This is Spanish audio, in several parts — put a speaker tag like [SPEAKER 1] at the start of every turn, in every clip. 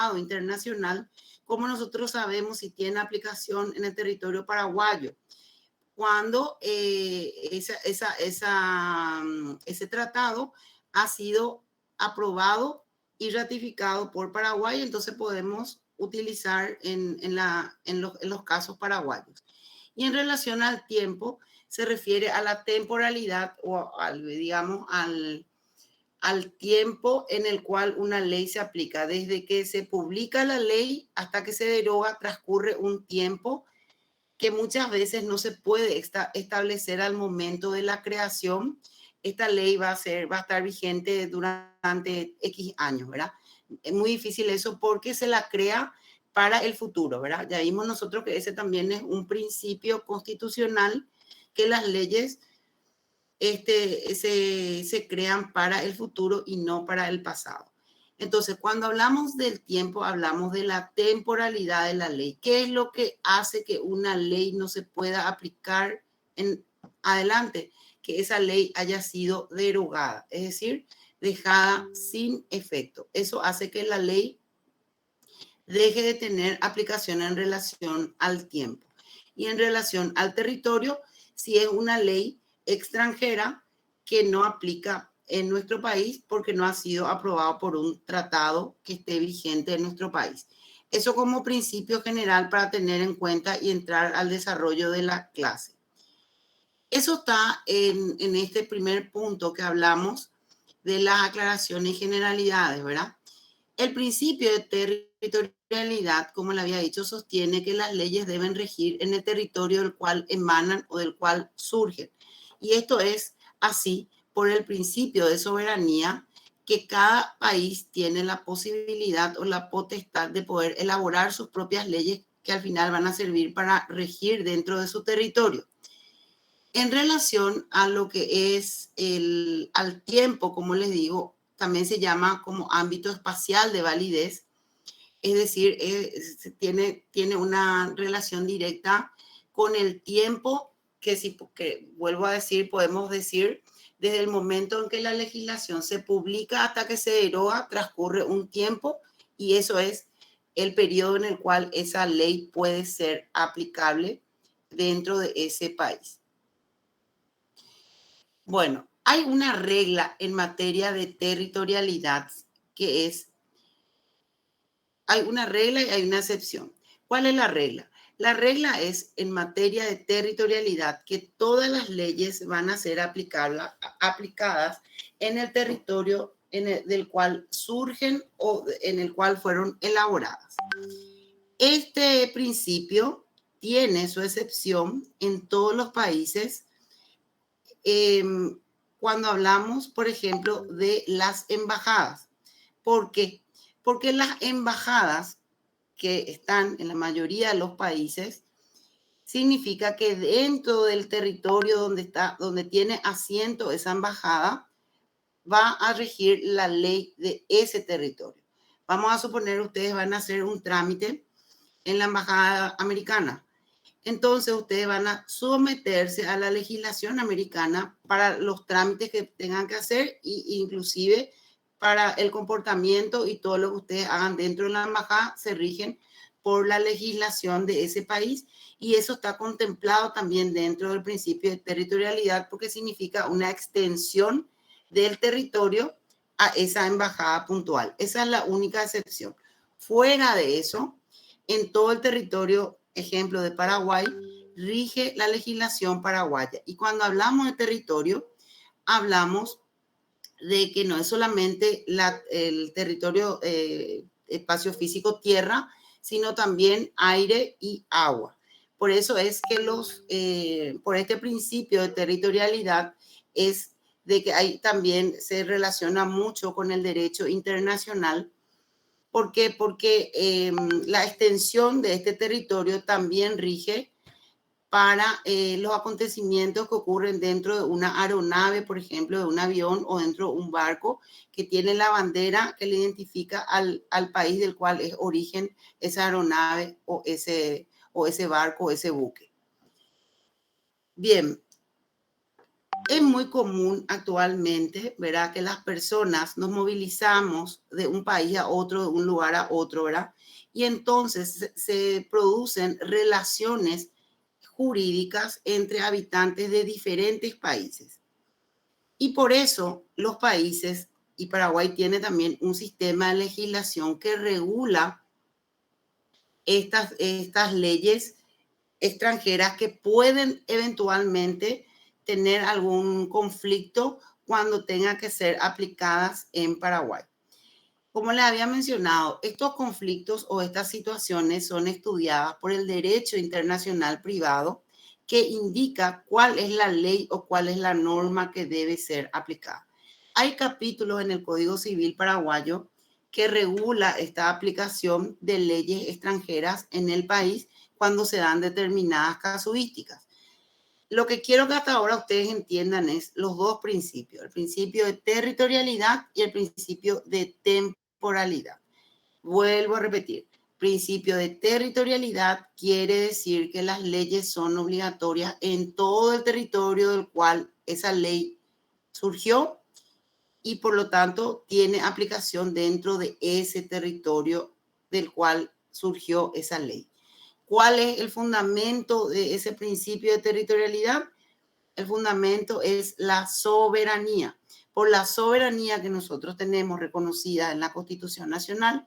[SPEAKER 1] tratado internacional, ¿cómo nosotros sabemos si tiene aplicación en el territorio paraguayo? Cuando ese tratado ha sido aprobado y ratificado por Paraguay, entonces podemos utilizar en los casos paraguayos. Y en relación al tiempo, se refiere a la temporalidad o digamos al tiempo en el cual una ley se aplica. Desde que se publica la ley hasta que se deroga transcurre un tiempo que muchas veces no se puede establecer al momento de la creación. Esta ley va a estar vigente durante X años, ¿verdad? Es muy difícil eso porque se la crea para el futuro, ¿verdad? Ya vimos nosotros que ese también es un principio constitucional, que las leyes se crean para el futuro y no para el pasado. Entonces, cuando hablamos del tiempo, hablamos de la temporalidad de la ley. ¿Qué es lo que hace que una ley no se pueda aplicar en adelante? Que esa ley haya sido derogada, es decir, dejada sin efecto. Eso hace que la ley deje de tener aplicación en relación al tiempo. Y en relación al territorio, si es una ley extranjera que no aplica en nuestro país porque no ha sido aprobado por un tratado que esté vigente en nuestro país. Eso como principio general para tener en cuenta y entrar al desarrollo de la clase. Eso está en este primer punto que hablamos de las aclaraciones y generalidades, ¿verdad? El principio de territorialidad, como le había dicho, sostiene que las leyes deben regir en el territorio del cual emanan o del cual surgen. Y esto es así por el principio de soberanía, que cada país tiene la posibilidad o la potestad de poder elaborar sus propias leyes que al final van a servir para regir dentro de su territorio. En relación a lo que es al tiempo, como les digo, también se llama como ámbito espacial de validez, es decir, tiene una relación directa con el tiempo que vuelvo a decir, podemos decir, desde el momento en que la legislación se publica hasta que se deroga, transcurre un tiempo y eso es el periodo en el cual esa ley puede ser aplicable dentro de ese país. Bueno, hay una regla en materia de territorialidad que es, hay una regla y hay una excepción. ¿Cuál es la regla? La regla es en materia de territorialidad que todas las leyes van a ser aplicadas en el territorio del cual surgen o en el cual fueron elaboradas. Este principio tiene su excepción en todos los países. Cuando hablamos, por ejemplo, de las embajadas. ¿Por qué? Porque las embajadas que están en la mayoría de los países significa que dentro del territorio donde tiene asiento esa embajada, va a regir la ley de ese territorio. Vamos a suponer ustedes van a hacer un trámite en la embajada americana. Entonces ustedes van a someterse a la legislación americana para los trámites que tengan que hacer e inclusive para el comportamiento y todo lo que ustedes hagan dentro de la embajada se rigen por la legislación de ese país y eso está contemplado también dentro del principio de territorialidad porque significa una extensión del territorio a esa embajada puntual. Esa es la única excepción. Fuera de eso, en todo el territorio, ejemplo de Paraguay, rige la legislación paraguaya. Y cuando hablamos de territorio, hablamos de que no es solamente el territorio, espacio físico, tierra, sino también aire y agua. Por eso es que por este principio de territorialidad es de que ahí también se relaciona mucho con el derecho internacional. ¿Por qué? Porque la extensión de este territorio también rige para los acontecimientos que ocurren dentro de una aeronave, por ejemplo, de un avión o dentro de un barco que tiene la bandera que le identifica al país del cual es origen esa aeronave o ese barco o ese buque. Bien, Es muy común actualmente, ¿verdad?, que las personas nos movilizamos de un país a otro, de un lugar a otro, ¿verdad? Y entonces se producen relaciones jurídicas entre habitantes de diferentes países. Y por eso los países, y Paraguay tiene también un sistema de legislación que regula estas leyes extranjeras que pueden eventualmente tener algún conflicto cuando tengan que ser aplicadas en Paraguay. Como les había mencionado, estos conflictos o estas situaciones son estudiadas por el derecho internacional privado, que indica cuál es la ley o cuál es la norma que debe ser aplicada. Hay capítulos en el Código Civil paraguayo que regula esta aplicación de leyes extranjeras en el país cuando se dan determinadas casuísticas. Lo que quiero que hasta ahora ustedes entiendan es los dos principios, el principio de territorialidad y el principio de temporalidad. Vuelvo a repetir, principio de territorialidad quiere decir que las leyes son obligatorias en todo el territorio del cual esa ley surgió y por lo tanto tiene aplicación dentro de ese territorio del cual surgió esa ley. ¿Cuál es el fundamento de ese principio de territorialidad? El fundamento es la soberanía. Por la soberanía que nosotros tenemos reconocida en la Constitución Nacional,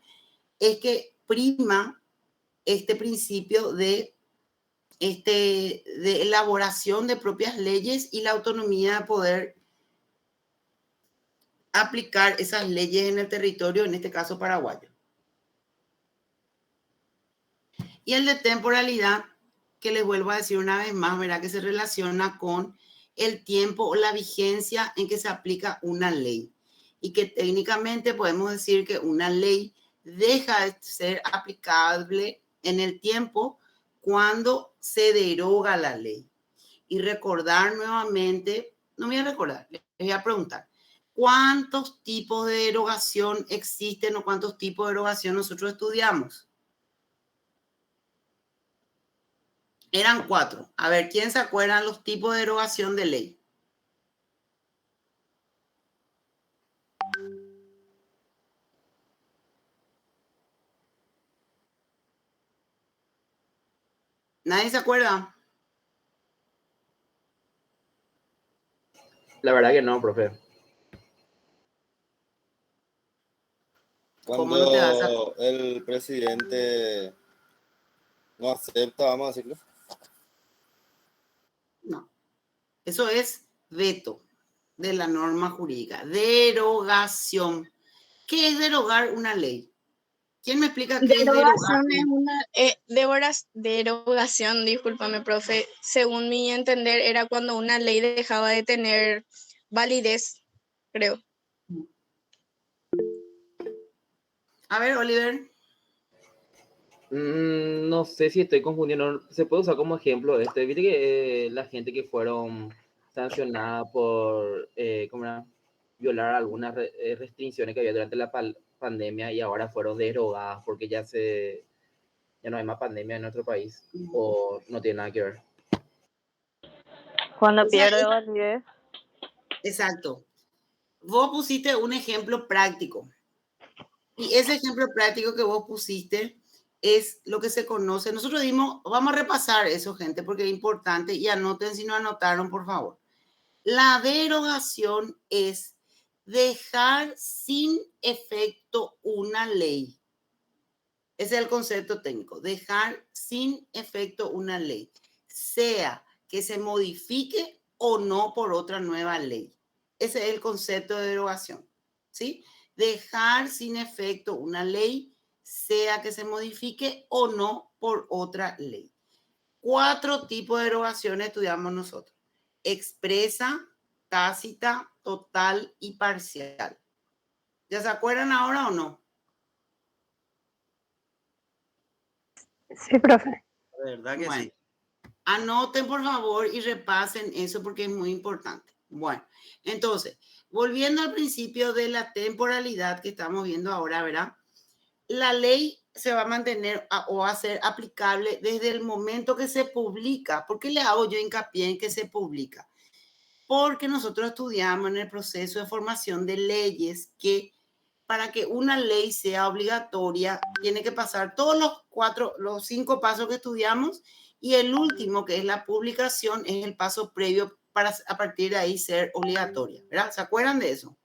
[SPEAKER 1] es que prima este principio de elaboración de propias leyes y la autonomía de poder aplicar esas leyes en el territorio, en este caso paraguayo. Y el de temporalidad, que les vuelvo a decir una vez más, verá que se relaciona con el tiempo o la vigencia en que se aplica una ley. Y que técnicamente podemos decir que una ley deja de ser aplicable en el tiempo cuando se deroga la ley. Y recordar nuevamente, no me voy a recordar, les voy a preguntar, ¿cuántos tipos de derogación existen o cuántos tipos de derogación nosotros estudiamos? Eran 4. A ver, ¿quién se acuerdan los tipos de derogación de ley? ¿Nadie se acuerda?
[SPEAKER 2] La verdad que no, profe.
[SPEAKER 1] ¿Cómo no te vas a
[SPEAKER 3] Cuando el presidente no acepta, vamos a decirlo.
[SPEAKER 1] No. Eso es veto de la norma jurídica. Derogación. ¿Qué es derogar una ley? ¿Quién me explica qué es derogar?
[SPEAKER 4] Derogación es una derogación, discúlpame, profe. Según mi entender, era cuando una ley dejaba de tener validez, creo.
[SPEAKER 1] A ver, Oliver.
[SPEAKER 2] No sé si estoy confundiendo. Se puede usar como ejemplo este. Viste que la gente que fueron sancionada por ¿cómo era? Violar algunas restricciones que había durante la pandemia y ahora fueron derogadas porque ya no hay más pandemia en nuestro país o no tiene nada que ver.
[SPEAKER 5] Cuando
[SPEAKER 1] O sea,
[SPEAKER 5] pierde validez.
[SPEAKER 1] exacto. Vos pusiste un ejemplo práctico. Y ese ejemplo práctico que vos pusiste es lo que se conoce. Nosotros dimos, vamos a repasar eso, gente, porque es importante y anoten si no anotaron, por favor. La derogación es dejar sin efecto una ley. Ese es el concepto técnico, dejar sin efecto una ley, sea que se modifique o no por otra nueva ley. Ese es el concepto de derogación, ¿sí? Dejar sin efecto una ley, sea que se modifique o no por otra ley. 4 tipos de derogaciones estudiamos nosotros: expresa, tácita, total y parcial. ¿Ya se acuerdan ahora o no?
[SPEAKER 5] Sí, profe.
[SPEAKER 3] La verdad que
[SPEAKER 1] Bueno,
[SPEAKER 3] sí.
[SPEAKER 1] anoten por favor y repasen eso porque es muy importante. Bueno, entonces, volviendo al principio de la temporalidad que estamos viendo ahora, ¿verdad? La ley se va a mantener o a ser aplicable desde el momento que se publica. ¿Por qué le hago yo hincapié en que se publica? porque nosotros estudiamos en el proceso de formación de leyes que para que una ley sea obligatoria tiene que pasar todos los 5 pasos que estudiamos, y el último, que es la publicación, es el paso previo para a partir de ahí ser obligatoria, ¿verdad? ¿Se acuerdan de eso?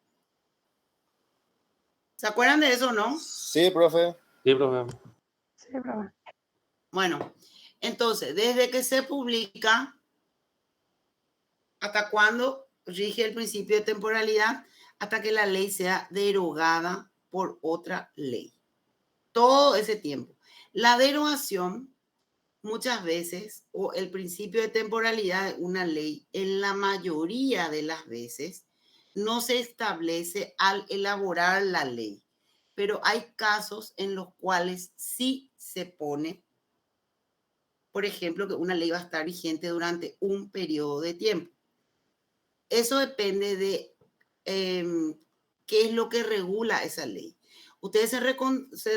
[SPEAKER 1] ¿Se acuerdan de eso o no?
[SPEAKER 3] Sí, profe.
[SPEAKER 2] Sí, profe.
[SPEAKER 5] Sí, profe.
[SPEAKER 1] Bueno, entonces, desde que se publica, ¿hasta cuándo rige el principio de temporalidad? Hasta que la ley sea derogada por otra ley. Todo ese tiempo. La derogación, muchas veces, o el principio de temporalidad de una ley, en la mayoría de las veces, no se establece al elaborar la ley. Pero hay casos en los cuales sí se pone, por ejemplo, que una ley va a estar vigente durante un periodo de tiempo. Eso depende de qué es lo que regula esa ley. Ustedes se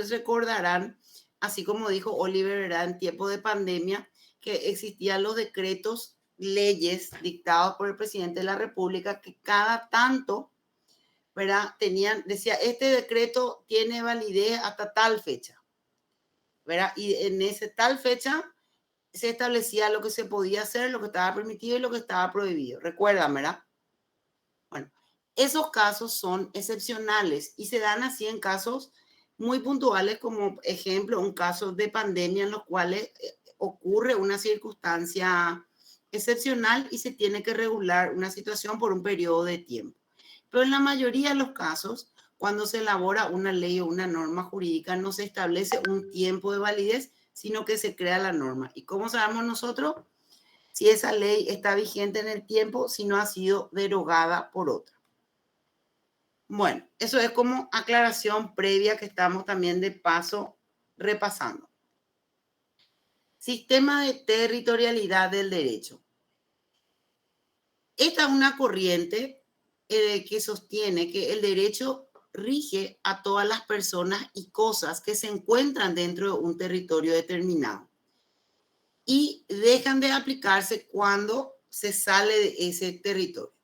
[SPEAKER 1] recordarán, así como dijo Oliver, ¿verdad? En tiempo de pandemia, que existían los decretos, leyes dictados por el presidente de la República, que cada tanto, ¿verdad? Decía, este decreto tiene validez hasta tal fecha, ¿verdad? Y en esa tal fecha se establecía lo que se podía hacer, lo que estaba permitido y lo que estaba prohibido. Recuerdan, ¿verdad? Bueno, esos casos son excepcionales y se dan así en casos muy puntuales, como ejemplo, un caso de pandemia en los cuales ocurre una circunstancia excepcional y se tiene que regular una situación por un periodo de tiempo. Pero en la mayoría de los casos, cuando se elabora una ley o una norma jurídica, no se establece un tiempo de validez, sino que se crea la norma. ¿Y cómo sabemos nosotros si esa ley está vigente en el tiempo, si no ha sido derogada por otra? Bueno, eso es como aclaración previa que estamos también de paso repasando. Sistema de territorialidad del derecho. Esta es una corriente que sostiene que el derecho rige a todas las personas y cosas que se encuentran dentro de un territorio determinado y dejan de aplicarse cuando se sale de ese territorio.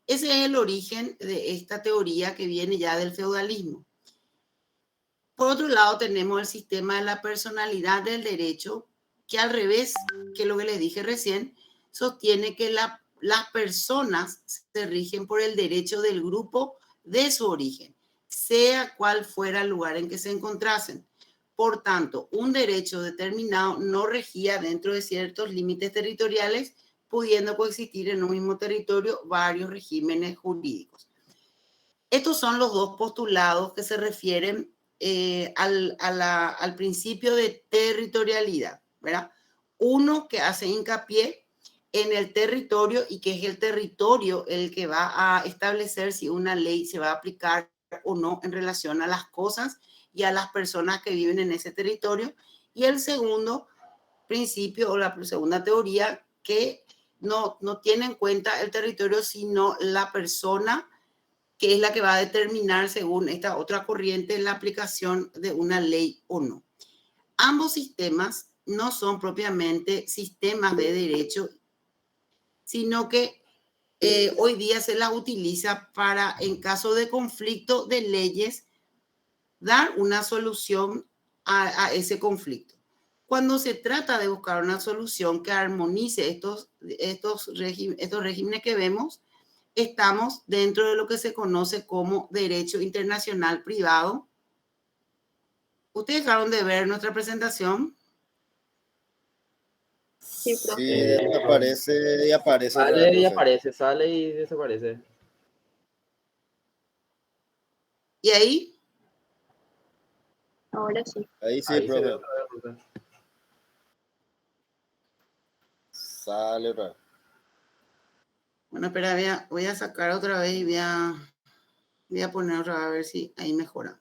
[SPEAKER 1] Ese es el origen de esta teoría que viene ya del feudalismo. Por otro lado, tenemos el sistema de la personalidad del derecho, que al revés que lo que les dije recién, sostiene que las personas se rigen por el derecho del grupo de su origen, sea cual fuera el lugar en que se encontrasen. Por tanto, un derecho determinado no regía dentro de ciertos límites territoriales, pudiendo coexistir en un mismo territorio varios regímenes jurídicos. Estos son los dos postulados que se refieren al principio de territorialidad, ¿verdad? Uno que hace hincapié en el territorio y que es el territorio el que va a establecer si una ley se va a aplicar o no en relación a las cosas y a las personas que viven en ese territorio. Y el segundo principio o la segunda teoría que no tiene en cuenta el territorio, sino la persona, que es la que va a determinar, según esta otra corriente, la aplicación de una ley o no. Ambos sistemas no son propiamente sistemas de derecho, sino que hoy día se las utiliza para, en caso de conflicto de leyes, dar una solución a ese conflicto. Cuando se trata de buscar una solución que armonice estos regímenes que vemos, estamos dentro de lo que se conoce como derecho internacional privado. ¿Ustedes acaban de ver nuestra presentación?
[SPEAKER 4] Sí,
[SPEAKER 3] Sí,
[SPEAKER 4] profe.
[SPEAKER 3] desaparece y aparece otra vez,
[SPEAKER 2] Sale y
[SPEAKER 3] profe.
[SPEAKER 2] aparece, sale y desaparece.
[SPEAKER 1] Y ahí,
[SPEAKER 4] Ahora sí.
[SPEAKER 3] Ahí sí,
[SPEAKER 2] Ahí se ve
[SPEAKER 3] profe.
[SPEAKER 2] otra vez, profe.
[SPEAKER 3] Sale otra vez.
[SPEAKER 1] bueno, espera, voy a sacar otra vez y voy a poner otra vez a ver si ahí mejora.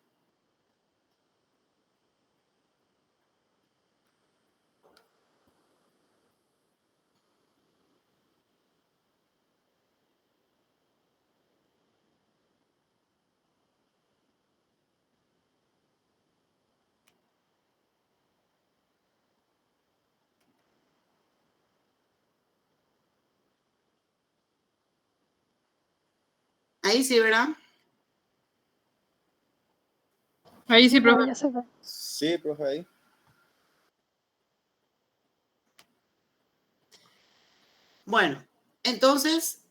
[SPEAKER 1] Ahí sí, ¿verdad?
[SPEAKER 6] Ahí sí, profe.
[SPEAKER 5] Ya se ve.
[SPEAKER 3] Sí, profe, ahí.
[SPEAKER 1] Bueno, entonces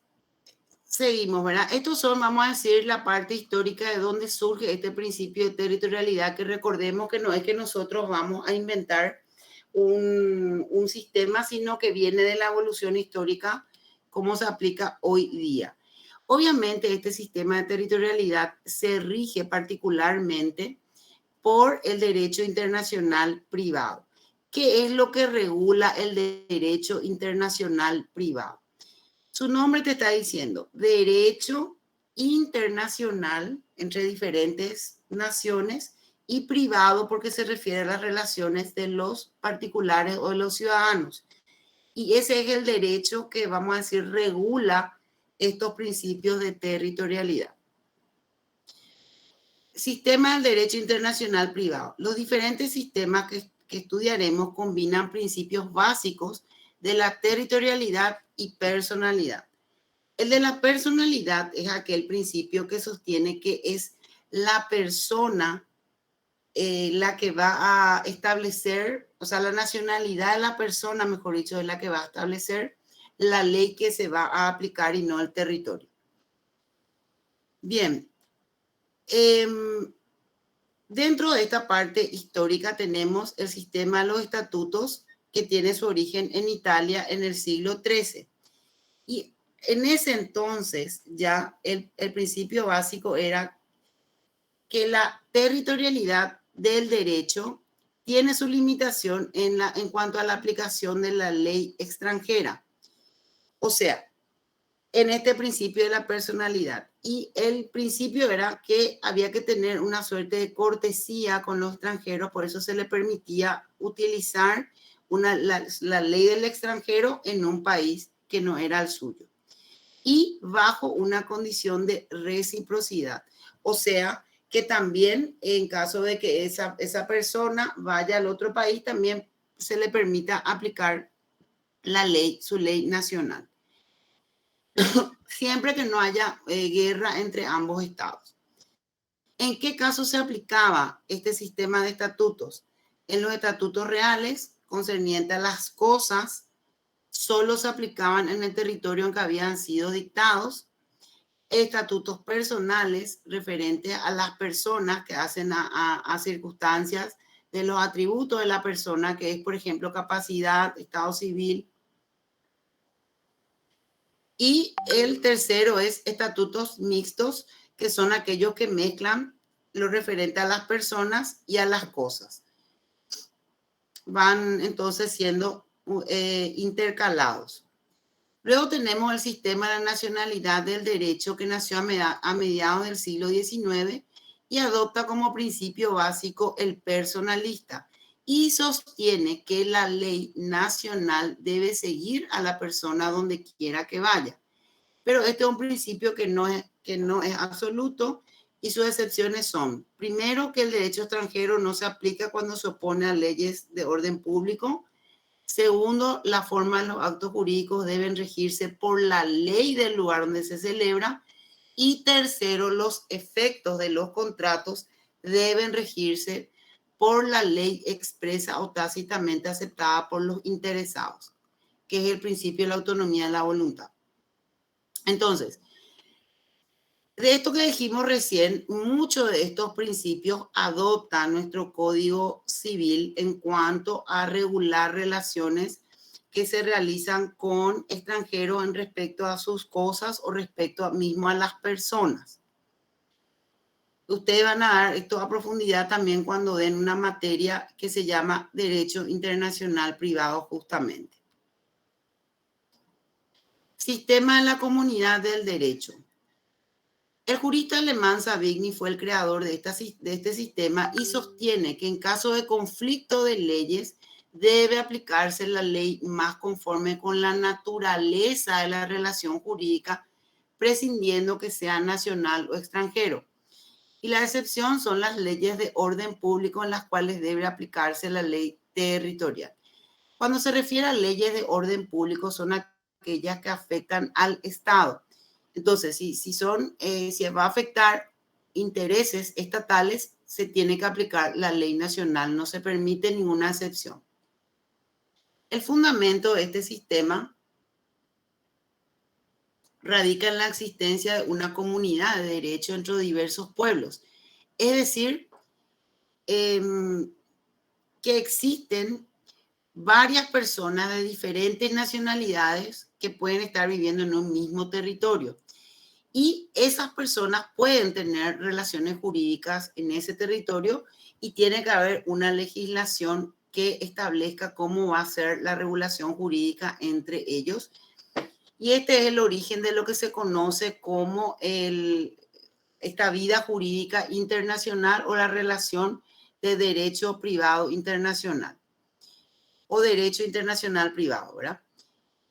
[SPEAKER 1] seguimos, ¿verdad? Estos son, vamos a decir, la parte histórica de dónde surge este principio de territorialidad, que recordemos que no es que nosotros vamos a inventar un sistema, sino que viene de la evolución histórica, cómo se aplica hoy día. Obviamente, este sistema de territorialidad se rige particularmente por el derecho internacional privado. ¿Qué es lo que regula el derecho internacional privado? Su nombre te está diciendo derecho internacional entre diferentes naciones y privado porque se refiere a las relaciones de los particulares o de los ciudadanos. Y ese es el derecho que, vamos a decir, regula estos principios de territorialidad. Sistema del derecho internacional privado. Los diferentes sistemas que estudiaremos combinan principios básicos de la territorialidad y personalidad. El de la personalidad es aquel principio que sostiene que es la persona la que va a establecer, o sea, la nacionalidad de la persona, mejor dicho, es la que va a establecer la ley que se va a aplicar y no el territorio. Bien. Dentro de esta parte histórica tenemos el sistema de los estatutos que tiene su origen en Italia en el siglo XIII. Y en ese entonces ya el principio básico era que la territorialidad del derecho tiene su limitación en cuanto a la aplicación de la ley extranjera. O sea, en este principio de la personalidad. Y el principio era que había que tener una suerte de cortesía con los extranjeros, por eso se le permitía utilizar la ley del extranjero en un país que no era el suyo. Y bajo una condición de reciprocidad. O sea, que también en caso de que esa persona vaya al otro país, también se le permita aplicar la ley, su ley nacional. Siempre que no haya guerra entre ambos estados. ¿En qué caso se aplicaba este sistema de estatutos? En los estatutos reales concernientes a las cosas, solo se aplicaban en el territorio en que habían sido dictados. Estatutos personales referentes a las personas que hacen a circunstancias de los atributos de la persona, que es, por ejemplo, capacidad, estado civil. Y el tercero es estatutos mixtos, que son aquellos que mezclan lo referente a las personas y a las cosas. Van entonces siendo intercalados. Luego tenemos el sistema de la nacionalidad del derecho, que nació a mediados del siglo XIX y adopta como principio básico el personalista y sostiene que la ley nacional debe seguir a la persona donde quiera que vaya. Pero este es un principio que no es absoluto y sus excepciones son, primero, que el derecho extranjero no se aplica cuando se opone a leyes de orden público. Segundo, la forma de los actos jurídicos deben regirse por la ley del lugar donde se celebra. Y tercero, los efectos de los contratos deben regirse por la ley expresa o tácitamente aceptada por los interesados, que es el principio de la autonomía de la voluntad. Entonces, de esto que dijimos recién, muchos de estos principios adopta nuestro Código Civil en cuanto a regular relaciones que se realizan con extranjeros en respecto a sus cosas o respecto mismo a las personas. Ustedes van a dar esto a profundidad también cuando den una materia que se llama Derecho Internacional Privado, justamente. Sistema de la Comunidad del Derecho. El jurista alemán Savigny fue el creador de este sistema y sostiene que en caso de conflicto de leyes debe aplicarse la ley más conforme con la naturaleza de la relación jurídica, prescindiendo que sea nacional o extranjero. Y la excepción son las leyes de orden público en las cuales debe aplicarse la ley territorial. Cuando se refiere a leyes de orden público son aquellas que afectan al Estado. Entonces, si va a afectar intereses estatales, se tiene que aplicar la ley nacional, no se permite ninguna excepción. El fundamento de este sistema radica en la existencia de una comunidad de derecho entre diversos pueblos. Es decir, que existen varias personas de diferentes nacionalidades que pueden estar viviendo en un mismo territorio. Y esas personas pueden tener relaciones jurídicas en ese territorio y tiene que haber una legislación que establezca cómo va a ser la regulación jurídica entre ellos. Y este es el origen de lo que se conoce como esta vida jurídica internacional o la relación de derecho privado internacional o derecho internacional privado, ¿verdad?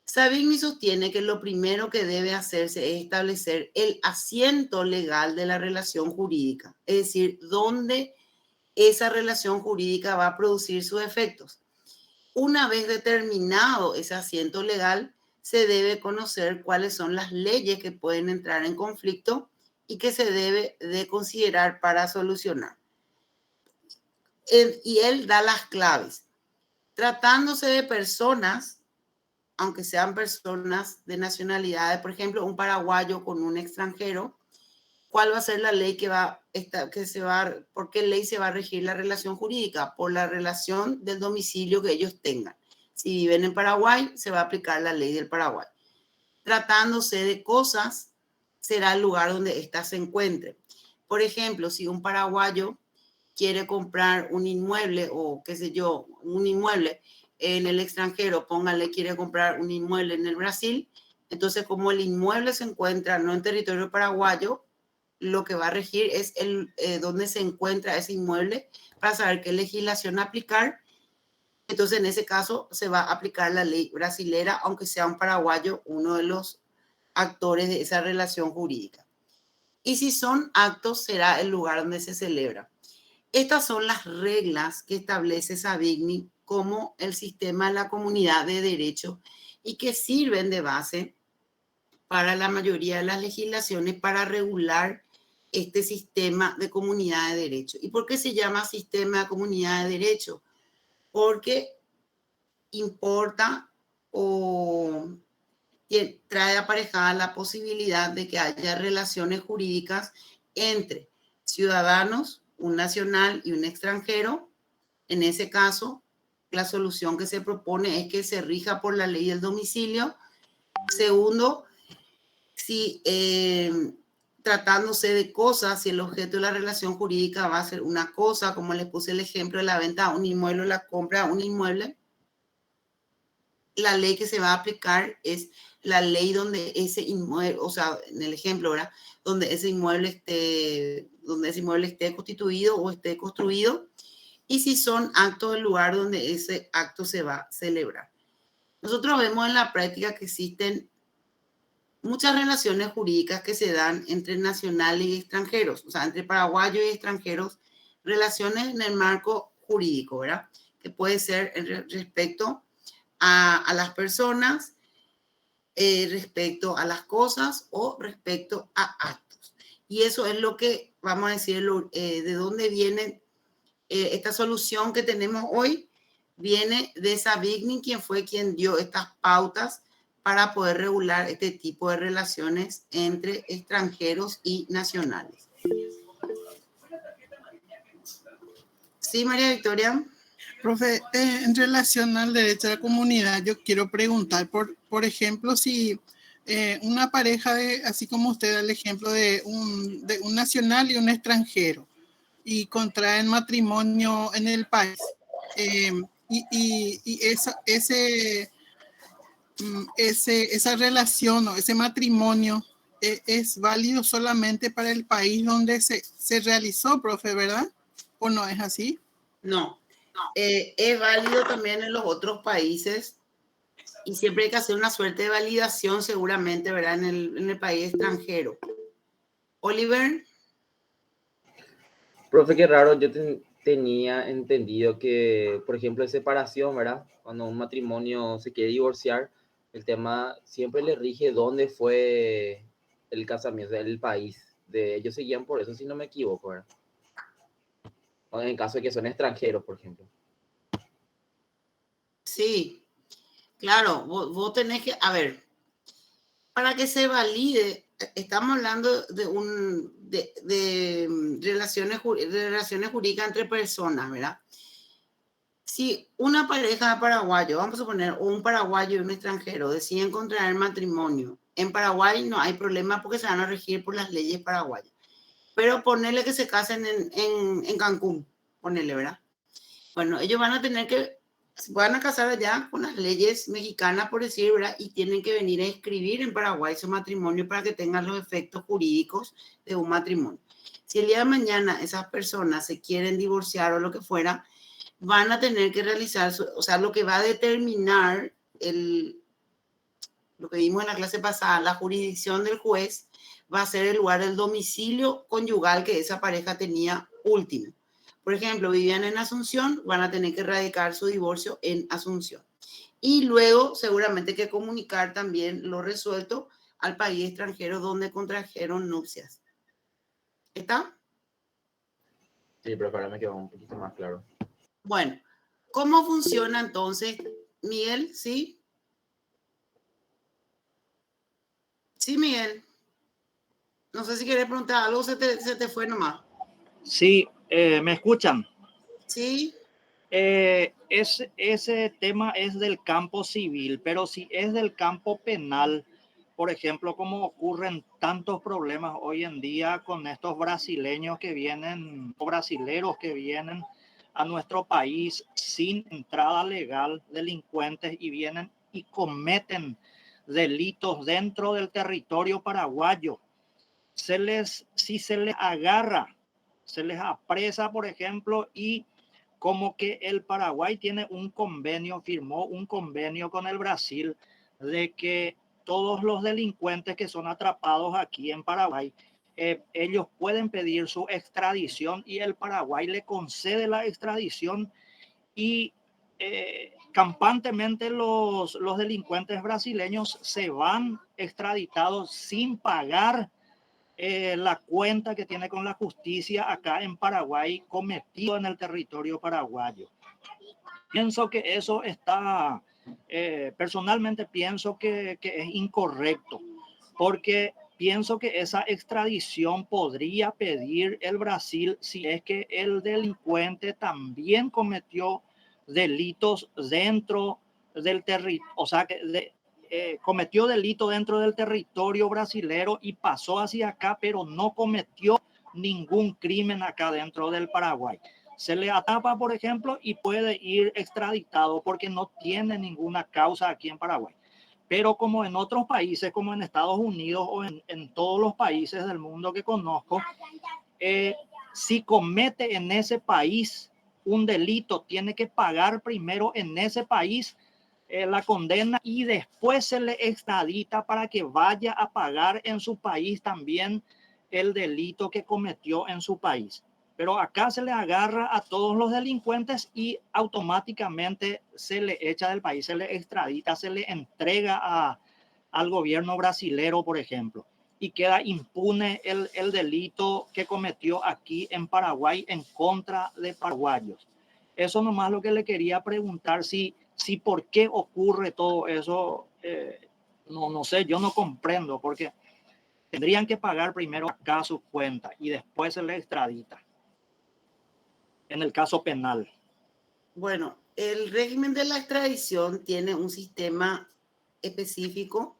[SPEAKER 1] Savigny sostiene que lo primero que debe hacerse es establecer el asiento legal de la relación jurídica, es decir, dónde esa relación jurídica va a producir sus efectos. Una vez determinado ese asiento legal, se debe conocer cuáles son las leyes que pueden entrar en conflicto y que se debe de considerar para solucionar. Y él da las claves. Tratándose de personas, aunque sean personas de nacionalidades, por ejemplo, un paraguayo con un extranjero, ¿cuál va a ser la ley por qué ley se va a regir la relación jurídica? Por la relación del domicilio que ellos tengan. Si viven en Paraguay, se va a aplicar la ley del Paraguay. Tratándose de cosas, será el lugar donde ésta se encuentre. Por ejemplo, si un paraguayo quiere comprar un inmueble o qué sé yo, un inmueble en el extranjero, póngale, quiere comprar un inmueble en el Brasil, entonces como el inmueble se encuentra no en territorio paraguayo, lo que va a regir es dónde se encuentra ese inmueble para saber qué legislación aplicar. Entonces en ese caso se va a aplicar la ley brasilera, aunque sea un paraguayo uno de los actores de esa relación jurídica. Y si son actos, será el lugar donde se celebra. Estas son las reglas que establece Savigny como el sistema de la comunidad de derecho y que sirven de base para la mayoría de las legislaciones para regular este sistema de comunidad de derecho. ¿Y por qué se llama sistema de comunidad de derecho? Porque importa o trae aparejada la posibilidad de que haya relaciones jurídicas entre ciudadanos, un nacional y un extranjero. En ese caso, la solución que se propone es que se rija por la ley del domicilio. Segundo, si tratándose de cosas, si el objeto de la relación jurídica va a ser una cosa, como les puse el ejemplo de la venta de un inmueble o la compra de un inmueble, la ley que se va a aplicar es la ley donde ese inmueble, o sea, en el ejemplo, ¿verdad? Donde ese inmueble esté constituido o esté construido, y si son actos del lugar donde ese acto se va a celebrar. Nosotros vemos en la práctica que existen muchas relaciones jurídicas que se dan entre nacionales y extranjeros, o sea, entre paraguayos y extranjeros, relaciones en el marco jurídico, ¿verdad? Que puede ser respecto a las personas, respecto a las cosas o respecto a actos. Y eso es lo que, vamos a decir, de dónde viene esta solución que tenemos hoy. Viene de Savigny, quien fue quien dio estas pautas para poder regular este tipo de relaciones entre extranjeros y nacionales. Sí, María Victoria.
[SPEAKER 7] Profe, en relación al derecho a la comunidad, yo quiero preguntar, por ejemplo, si una pareja, así como usted da el ejemplo de un nacional y un extranjero, y contraen matrimonio en el país, y esa relación o ese matrimonio es válido solamente para el país donde se realizó, profe, ¿verdad? ¿O no es así?
[SPEAKER 1] No. Es válido también en los otros países y siempre hay que hacer una suerte de validación seguramente, ¿verdad? En el país extranjero. Oliver.
[SPEAKER 2] Profe, qué raro, yo tenía entendido que, por ejemplo, en separación, ¿verdad? Cuando un matrimonio se quiere divorciar, el tema siempre le rige dónde fue el casamiento del país. Ellos seguían por eso, si no me equivoco, ¿verdad? O en caso de que son extranjeros, por ejemplo.
[SPEAKER 1] Sí, claro, vos tenés que, a ver, para que se valide, estamos hablando de relaciones jurídicas entre personas, ¿verdad? Si una pareja de paraguayos, vamos a suponer, un paraguayo y un extranjero deciden contraer matrimonio, en Paraguay no hay problema porque se van a regir por las leyes paraguayas. Pero ponerle que se casen en Cancún, ponerle, ¿verdad? Bueno, ellos van a tener que, van a casar allá con las leyes mexicanas, por decir, ¿verdad? Y tienen que venir a inscribir en Paraguay su matrimonio para que tengan los efectos jurídicos de un matrimonio. Si el día de mañana esas personas se quieren divorciar o lo que fuera, van a tener que realizar, o sea, lo que va a determinar lo que vimos en la clase pasada, la jurisdicción del juez, va a ser el lugar del domicilio conyugal que esa pareja tenía último. Por ejemplo, vivían en Asunción, van a tener que radicar su divorcio en Asunción. Y luego seguramente que comunicar también lo resuelto al país extranjero donde contrajeron nupcias. ¿Está?
[SPEAKER 2] Sí, pero para mí quedó un poquito más claro.
[SPEAKER 1] Bueno, ¿cómo funciona entonces, Miguel? ¿Sí? Sí, Miguel. No sé si quieres preguntar algo, se te fue nomás.
[SPEAKER 8] Sí, ¿me escuchan?
[SPEAKER 1] Sí.
[SPEAKER 8] Ese tema es del campo civil, pero si es del campo penal, por ejemplo, como ocurren tantos problemas hoy en día con estos brasileños que vienen, o brasileros que vienen a nuestro país sin entrada legal, delincuentes, y vienen y cometen delitos dentro del territorio paraguayo. Si se les agarra, se les apresa, por ejemplo, y como que el Paraguay tiene un convenio, firmó un convenio con el Brasil de que todos los delincuentes que son atrapados aquí en Paraguay, ellos pueden pedir su extradición y el Paraguay le concede la extradición y campantemente los delincuentes brasileños se van extraditados sin pagar la cuenta que tiene con la justicia acá en Paraguay cometido en el territorio paraguayo. Pienso que eso está, personalmente pienso que es incorrecto, porque pienso que esa extradición podría pedir el Brasil si es que el delincuente también cometió delitos dentro del territorio, o sea, que cometió delito dentro del territorio brasilero y pasó hacia acá, pero no cometió ningún crimen acá dentro del Paraguay. Se le atapa, por ejemplo, y puede ir extraditado porque no tiene ninguna causa aquí en Paraguay. Pero como en otros países, como en Estados Unidos o en todos los países del mundo que conozco, si comete en ese país un delito, tiene que pagar primero en ese país la condena y después se le extradita para que vaya a pagar en su país también el delito que cometió en su país. Pero acá se le agarra a todos los delincuentes y automáticamente se le echa del país, se le extradita, se le entrega al gobierno brasilero, por ejemplo, y queda impune el delito que cometió aquí en Paraguay en contra de paraguayos. Eso nomás lo que le quería preguntar, si por qué ocurre todo eso, no sé, yo no comprendo, porque tendrían que pagar primero acá su cuenta y después se le extradita en el caso penal.
[SPEAKER 1] Bueno, el régimen de la extradición tiene un sistema específico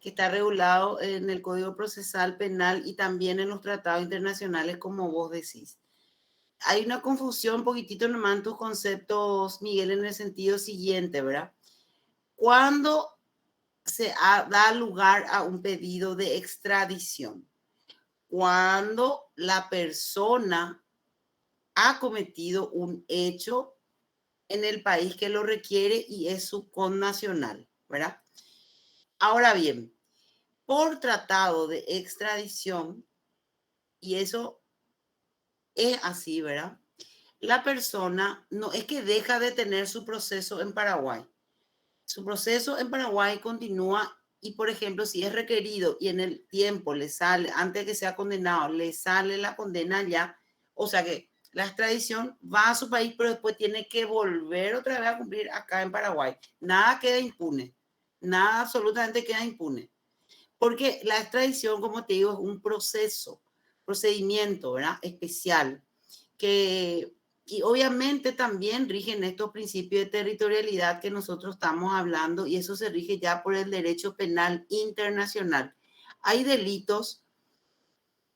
[SPEAKER 1] que está regulado en el Código Procesal Penal y también en los tratados internacionales, como vos decís. Hay una confusión un poquitito nomás en tus conceptos, Miguel, en el sentido siguiente, ¿verdad? Cuando se da lugar a un pedido de extradición, cuando la persona ha cometido un hecho en el país que lo requiere y es su connacional, ¿verdad? Ahora bien, por tratado de extradición, y eso es así, ¿verdad? La persona no es que deja de tener su proceso en Paraguay. Su proceso en Paraguay continúa y, por ejemplo, si es requerido y en el tiempo le sale, antes de que sea condenado, le sale la condena ya, o sea que la extradición va a su país, pero después tiene que volver otra vez a cumplir acá en Paraguay. Nada queda impune, nada absolutamente queda impune. Porque la extradición, como te digo, es un procedimiento, ¿verdad? Especial, y obviamente también rigen estos principios de territorialidad que nosotros estamos hablando, y eso se rige ya por el derecho penal internacional. Hay delitos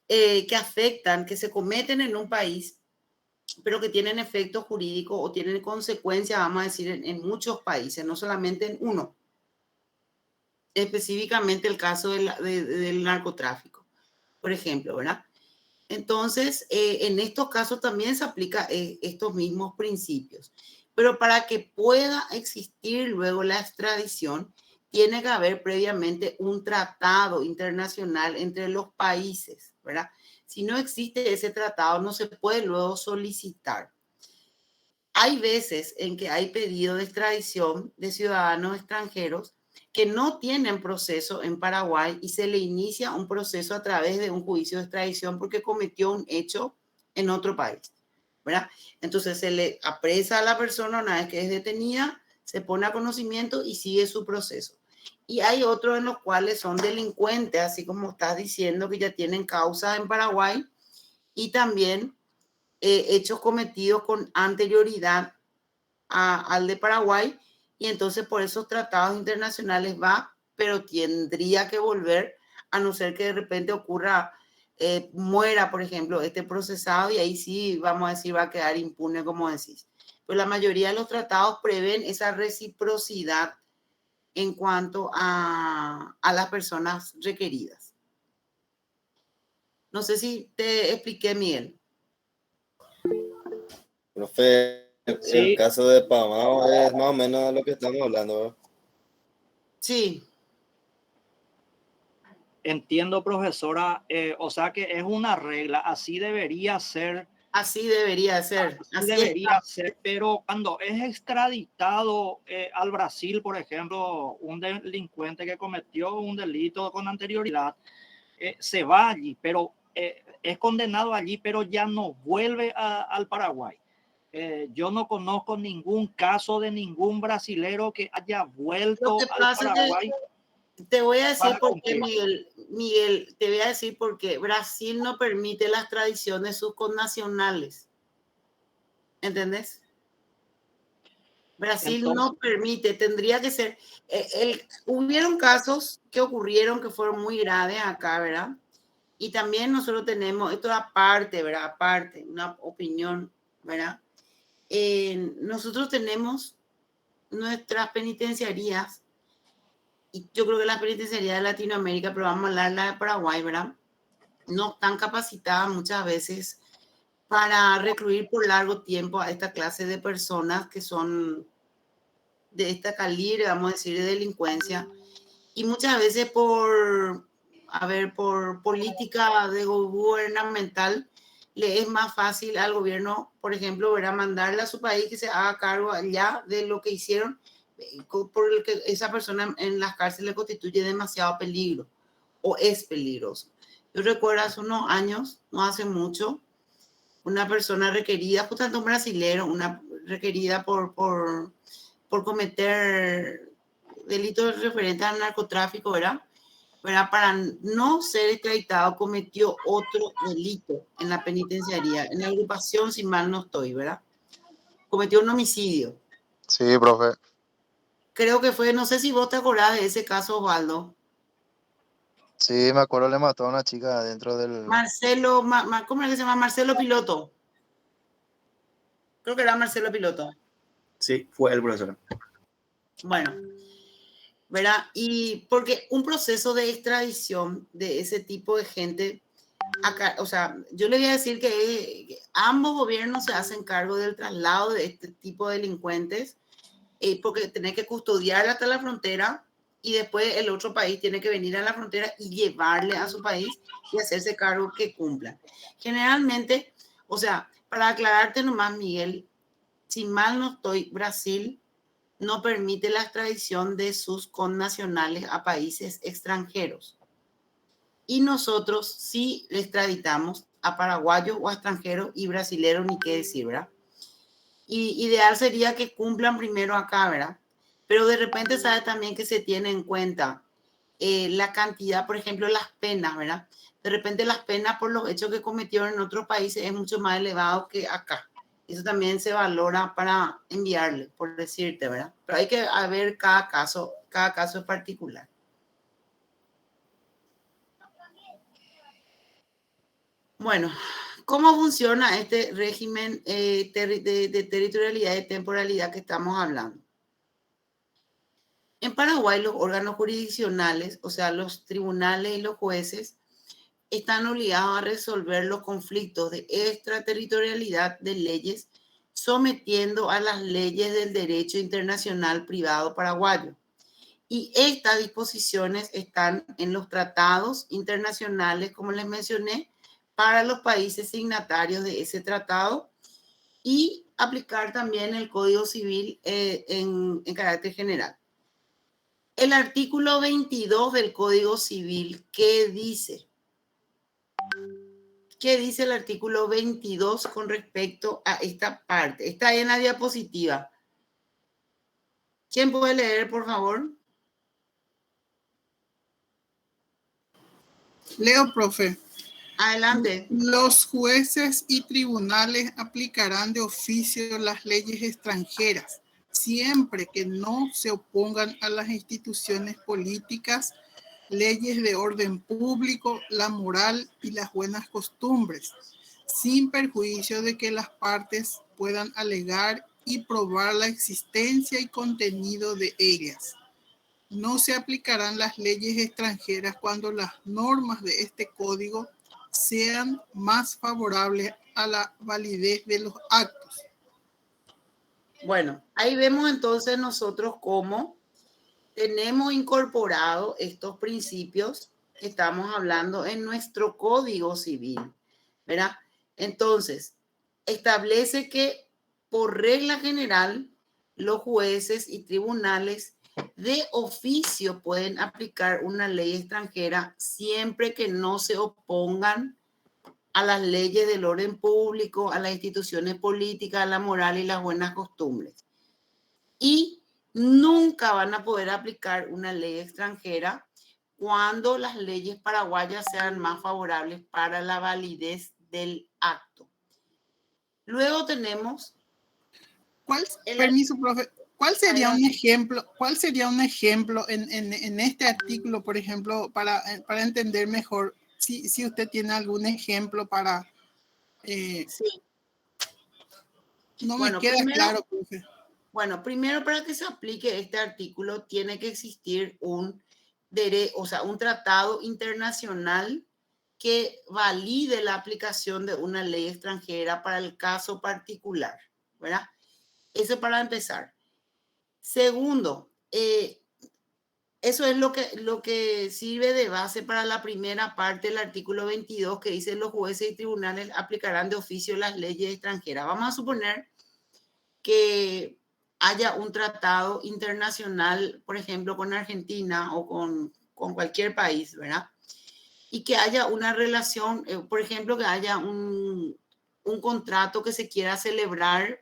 [SPEAKER 1] que afectan, que se cometen en un país, pero que tienen efecto jurídico o tienen consecuencias, vamos a decir, en muchos países, no solamente en uno. Específicamente el caso del narcotráfico, por ejemplo, ¿verdad? Entonces, en estos casos también se aplican estos mismos principios. Pero para que pueda existir luego la extradición, tiene que haber previamente un tratado internacional entre los países, ¿verdad? Si no existe ese tratado, no se puede luego solicitar. Hay veces en que hay pedido de extradición de ciudadanos extranjeros que no tienen proceso en Paraguay y se le inicia un proceso a través de un juicio de extradición porque cometió un hecho en otro país, ¿verdad? Entonces se le apresa a la persona una vez que es detenida, se pone a conocimiento y sigue su proceso. Y hay otros en los cuales son delincuentes, así como estás diciendo, que ya tienen causa en Paraguay y también hechos cometidos con anterioridad al de Paraguay, y entonces por esos tratados internacionales va, pero tendría que volver, a no ser que de repente ocurra, muera, por ejemplo, este procesado, y ahí sí, vamos a decir, va a quedar impune, como decís. Pues la mayoría de los tratados prevén esa reciprocidad en cuanto a las personas requeridas. No sé si te expliqué, Miguel.
[SPEAKER 3] Profe, el
[SPEAKER 8] Sí,
[SPEAKER 3] caso de Pamao es más o menos de lo que estamos hablando, ¿verdad?
[SPEAKER 1] Sí,
[SPEAKER 8] entiendo, profesora. O sea que es una regla, así debería ser.
[SPEAKER 1] así debería ser.
[SPEAKER 8] Así
[SPEAKER 1] Así
[SPEAKER 8] debería
[SPEAKER 1] está.
[SPEAKER 8] ser, pero cuando es extraditado al Brasil, por ejemplo, un delincuente que cometió un delito con anterioridad, se va allí, pero es condenado allí, pero ya no vuelve al Paraguay. Yo no conozco ningún caso de ningún brasilero que haya
[SPEAKER 1] Lo
[SPEAKER 8] vuelto
[SPEAKER 1] que
[SPEAKER 8] al
[SPEAKER 1] pasa es que
[SPEAKER 8] Paraguay
[SPEAKER 1] te voy a decir
[SPEAKER 8] para
[SPEAKER 1] por qué,
[SPEAKER 8] cumplir.
[SPEAKER 1] Miguel, te voy a decir por qué. Brasil no permite la extradición de sus connacionales. ¿Entendés? Brasil
[SPEAKER 8] Entonces,
[SPEAKER 1] no permite, tendría que ser. Hubieron casos que ocurrieron que fueron muy graves acá, ¿verdad? Y también nosotros tenemos, esto aparte, ¿verdad? Aparte, una opinión, ¿verdad? Nosotros tenemos nuestras penitenciarías, y yo creo que las penitenciarías de Latinoamérica, pero vamos a hablar de la de Paraguay, ¿verdad? No están capacitadas muchas veces para recluir por largo tiempo a esta clase de personas que son de esta calibre, vamos a decir, de delincuencia. Y muchas veces por política gubernamental, le es más fácil al gobierno, por ejemplo, ¿verdad? Mandarle a su país que se haga cargo allá de lo que hicieron, por el que esa persona en las cárceles constituye demasiado peligro o es peligroso. Yo recuerdo hace unos años, no hace mucho, una persona requerida, justamente un brasilero, una requerida por cometer delitos referentes al narcotráfico, ¿verdad? Para no ser extraditado, cometió otro delito en la penitenciaría, en la agrupación, si mal no estoy, ¿verdad? Cometió un homicidio.
[SPEAKER 9] Sí, profe.
[SPEAKER 1] Creo que fue, no sé si vos te acordás de ese caso, Osvaldo.
[SPEAKER 9] Sí, me acuerdo, le mató a una chica dentro del...
[SPEAKER 1] Marcelo, ¿cómo es que se llama? Marcelo Piloto. Creo que era Marcelo Piloto.
[SPEAKER 10] Sí, fue el profesor.
[SPEAKER 1] Bueno, ¿verdad? Y porque un proceso de extradición de ese tipo de gente, acá, o sea, yo le voy a decir que ambos gobiernos se hacen cargo del traslado de este tipo de delincuentes, porque tienen que custodiar hasta la frontera y después el otro país tiene que venir a la frontera y llevarle a su país y hacerse cargo que cumplan. Generalmente, o sea, para aclararte nomás, Miguel, si mal no estoy, Brasil no permite la extradición de sus connacionales a países extranjeros. Y nosotros sí le extraditamos a paraguayos o a extranjeros y brasileños, ni qué decir, ¿verdad? Y ideal sería que cumplan primero acá, ¿verdad? Pero de repente sabe también que se tiene en cuenta la cantidad, por ejemplo, las penas, ¿verdad? De repente las penas por los hechos que cometieron en otros países es mucho más elevado que acá. Eso también se valora para enviarle, por decirte, ¿verdad? Pero hay que ver cada caso es particular. Bueno, ¿cómo funciona este régimen de territorialidad y temporalidad que estamos hablando? En Paraguay, los órganos jurisdiccionales, o sea, los tribunales y los jueces, están obligados a resolver los conflictos de extraterritorialidad de leyes sometiendo a las leyes del derecho internacional privado paraguayo. Y estas disposiciones están en los tratados internacionales, como les mencioné, para los países signatarios de ese tratado y aplicar también el Código Civil en carácter general. El artículo 22 del Código Civil, ¿qué dice? ¿Qué dice el artículo 22 con respecto a esta parte? Está ahí en la diapositiva. ¿Quién puede leer, por favor?
[SPEAKER 7] Leo, profe.
[SPEAKER 1] Adelante.
[SPEAKER 7] Los jueces y tribunales aplicarán de oficio las leyes extranjeras, siempre que no se opongan a las instituciones políticas, leyes de orden público, la moral y las buenas costumbres, sin perjuicio de que las partes puedan alegar y probar la existencia y contenido de ellas. No se aplicarán las leyes extranjeras cuando las normas de este código sean más favorables a la validez de los actos.
[SPEAKER 1] Bueno, ahí vemos entonces nosotros cómo tenemos incorporado estos principios que estamos hablando en nuestro Código Civil, ¿verdad? Entonces, establece que por regla general los jueces y tribunales de oficio pueden aplicar una ley extranjera siempre que no se opongan a las leyes del orden público, a las instituciones políticas, a la moral y las buenas costumbres. Y nunca van a poder aplicar una ley extranjera cuando las leyes paraguayas sean más favorables para la validez del acto. Luego tenemos...
[SPEAKER 7] Permiso, profe. ¿Cuál sería un ejemplo? ¿Cuál sería un ejemplo en este artículo, por ejemplo, para entender mejor? Si usted tiene algún ejemplo para...
[SPEAKER 1] sí.
[SPEAKER 7] No me queda claro, profe.
[SPEAKER 1] Bueno, primero para que se aplique este artículo tiene que existir un tratado internacional que valide la aplicación de una ley extranjera para el caso particular, ¿verdad? Eso para empezar. Segundo, eso es lo que sirve de base para la primera parte del artículo 22 que dice los jueces y tribunales aplicarán de oficio las leyes extranjeras. Vamos a suponer que haya un tratado internacional, por ejemplo, con Argentina o con cualquier país, ¿verdad? Y que haya una relación, por ejemplo, que haya un contrato que se quiera celebrar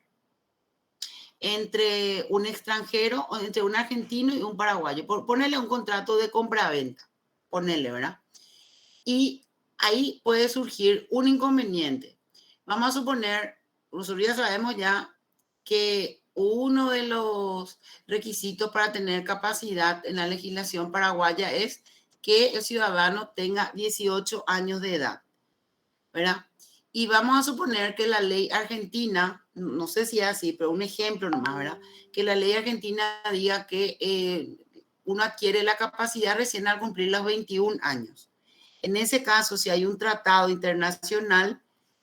[SPEAKER 1] entre un extranjero, o entre un argentino y un paraguayo. Ponerle un contrato de compra-venta, ponerle, ¿verdad? Y ahí puede surgir un inconveniente. Vamos a suponer, nosotros ya sabemos ya que uno de los requisitos para tener capacidad en la legislación paraguaya es que el ciudadano tenga 18 años de edad, ¿verdad? Y vamos a suponer que la ley argentina, no sé si es así, pero un ejemplo nomás, ¿verdad? Que la ley argentina diga que uno adquiere la capacidad recién al cumplir los 21 años. En ese caso, si hay un tratado internacional,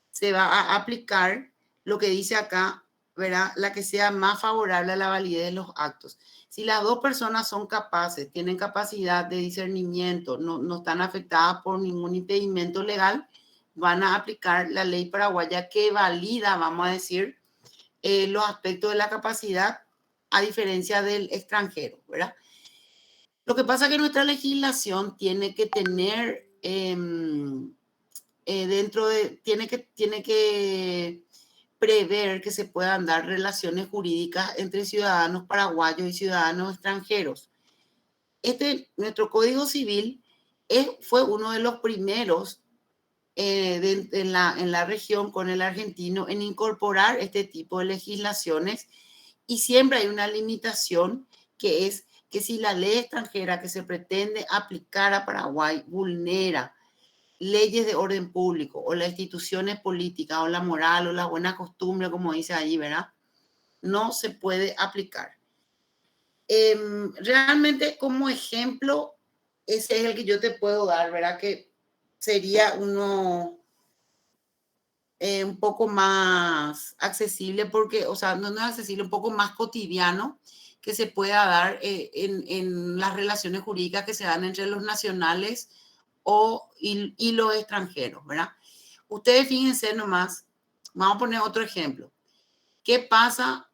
[SPEAKER 1] se va a aplicar lo que dice acá, ¿verdad? La que sea más favorable a la validez de los actos. Si las dos personas son capaces, tienen capacidad de discernimiento, no están afectadas por ningún impedimento legal, van a aplicar la ley paraguaya que valida, vamos a decir, los aspectos de la capacidad a diferencia del extranjero, ¿verdad? Lo que pasa es que nuestra legislación tiene que tener tiene que prever que se puedan dar relaciones jurídicas entre ciudadanos paraguayos y ciudadanos extranjeros. Nuestro Código Civil fue uno de los primeros en la región con el argentino en incorporar este tipo de legislaciones, y siempre hay una limitación, que es que si la ley extranjera que se pretende aplicar a Paraguay vulnera leyes de orden público o las instituciones políticas o la moral o la buena costumbre, como dice allí, ¿verdad? No se puede aplicar. Realmente, como ejemplo, ese es el que yo te puedo dar, ¿verdad? Que sería uno un poco más accesible, porque, o sea, no es accesible, un poco más cotidiano, que se pueda dar en las relaciones jurídicas que se dan entre los nacionales y los extranjeros, ¿verdad? Ustedes fíjense nomás, vamos a poner otro ejemplo. ¿Qué pasa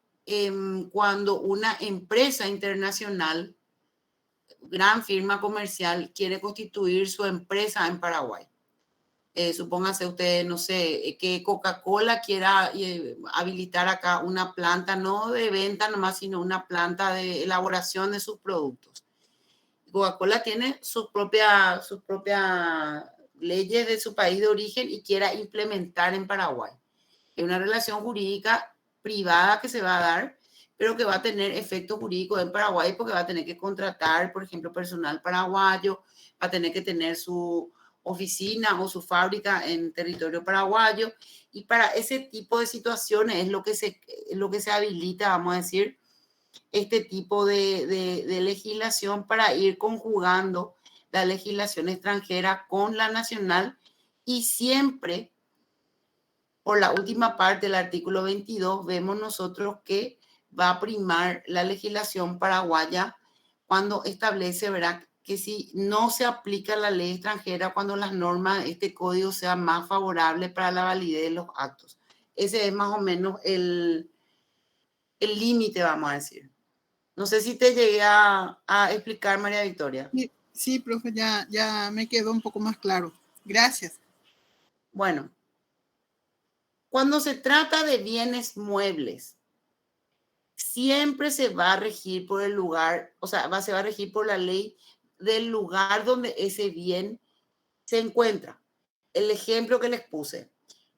[SPEAKER 1] cuando una empresa internacional, gran firma comercial, quiere constituir su empresa en Paraguay? Supóngase usted, no sé, que Coca-Cola quiera habilitar acá una planta, no de venta nomás, sino una planta de elaboración de sus productos. Coca-Cola tiene sus propias leyes de su país de origen y quiera implementar en Paraguay. Es una relación jurídica privada que se va a dar, pero que va a tener efectos jurídicos en Paraguay, porque va a tener que contratar, por ejemplo, personal paraguayo, va a tener que tener su oficina o su fábrica en territorio paraguayo, y para ese tipo de situaciones es lo que se habilita, vamos a decir, este tipo de legislación, para ir conjugando la legislación extranjera con la nacional, y siempre por la última parte del artículo 22 vemos nosotros que va a primar la legislación paraguaya cuando establece, ¿verdad?, que si no se aplica la ley extranjera cuando las normas de este código sean más favorables para la validez de los actos. Ese es más o menos el límite, vamos a decir. No sé si te llegué a explicar, María Victoria.
[SPEAKER 7] Sí, profe, ya me quedó un poco más claro. Gracias.
[SPEAKER 1] Bueno, cuando se trata de bienes muebles, siempre se va a regir por el lugar, o sea, se va a regir por la ley del lugar donde ese bien se encuentra. El ejemplo que les puse: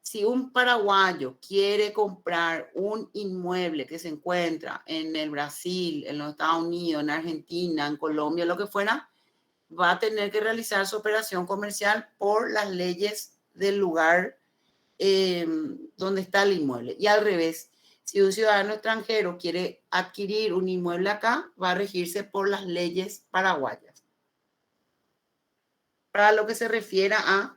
[SPEAKER 1] si un paraguayo quiere comprar un inmueble que se encuentra en el Brasil, en los Estados Unidos, en Argentina, en Colombia, lo que fuera, va a tener que realizar su operación comercial por las leyes del lugar donde está el inmueble. Y al revés, si un ciudadano extranjero quiere adquirir un inmueble acá, va a regirse por las leyes paraguayas. Para lo que se refiere a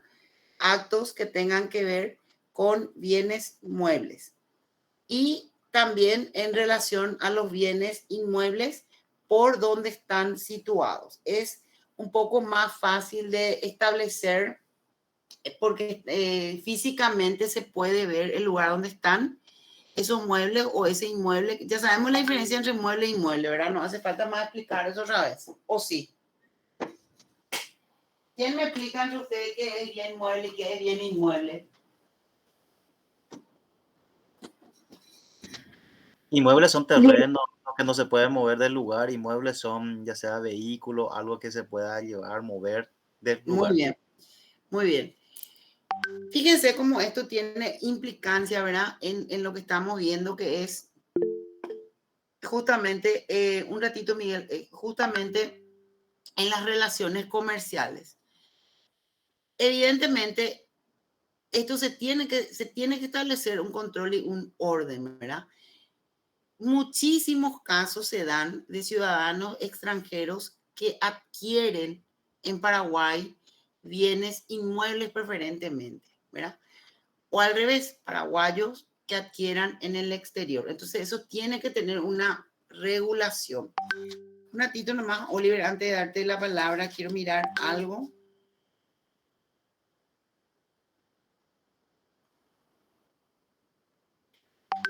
[SPEAKER 1] actos que tengan que ver con bienes muebles. Y también en relación a los bienes inmuebles por donde están situados. Es un poco más fácil de establecer porque físicamente se puede ver el lugar donde están esos muebles o ese inmueble. Ya sabemos la diferencia entre mueble e inmueble, ¿verdad? No hace falta más explicar eso otra vez. ¿O sí? ¿Quién me explica entre ustedes qué es bien mueble y qué es bien inmueble?
[SPEAKER 10] Inmuebles son terrenos que no se pueden mover del lugar. Inmuebles son ya sea vehículo, algo que se pueda llevar, mover del lugar.
[SPEAKER 1] Muy bien, muy bien. Fíjense cómo esto tiene implicancia, ¿verdad? En lo que estamos viendo, que es justamente, un ratito, Miguel, justamente en las relaciones comerciales. Evidentemente, esto se tiene que establecer un control y un orden, ¿verdad? Muchísimos casos se dan de ciudadanos extranjeros que adquieren en Paraguay bienes inmuebles preferentemente, ¿verdad? O al revés, paraguayos que adquieran en el exterior. Entonces, eso tiene que tener una regulación. Un ratito nomás, Oliver, antes de darte la palabra, quiero mirar algo.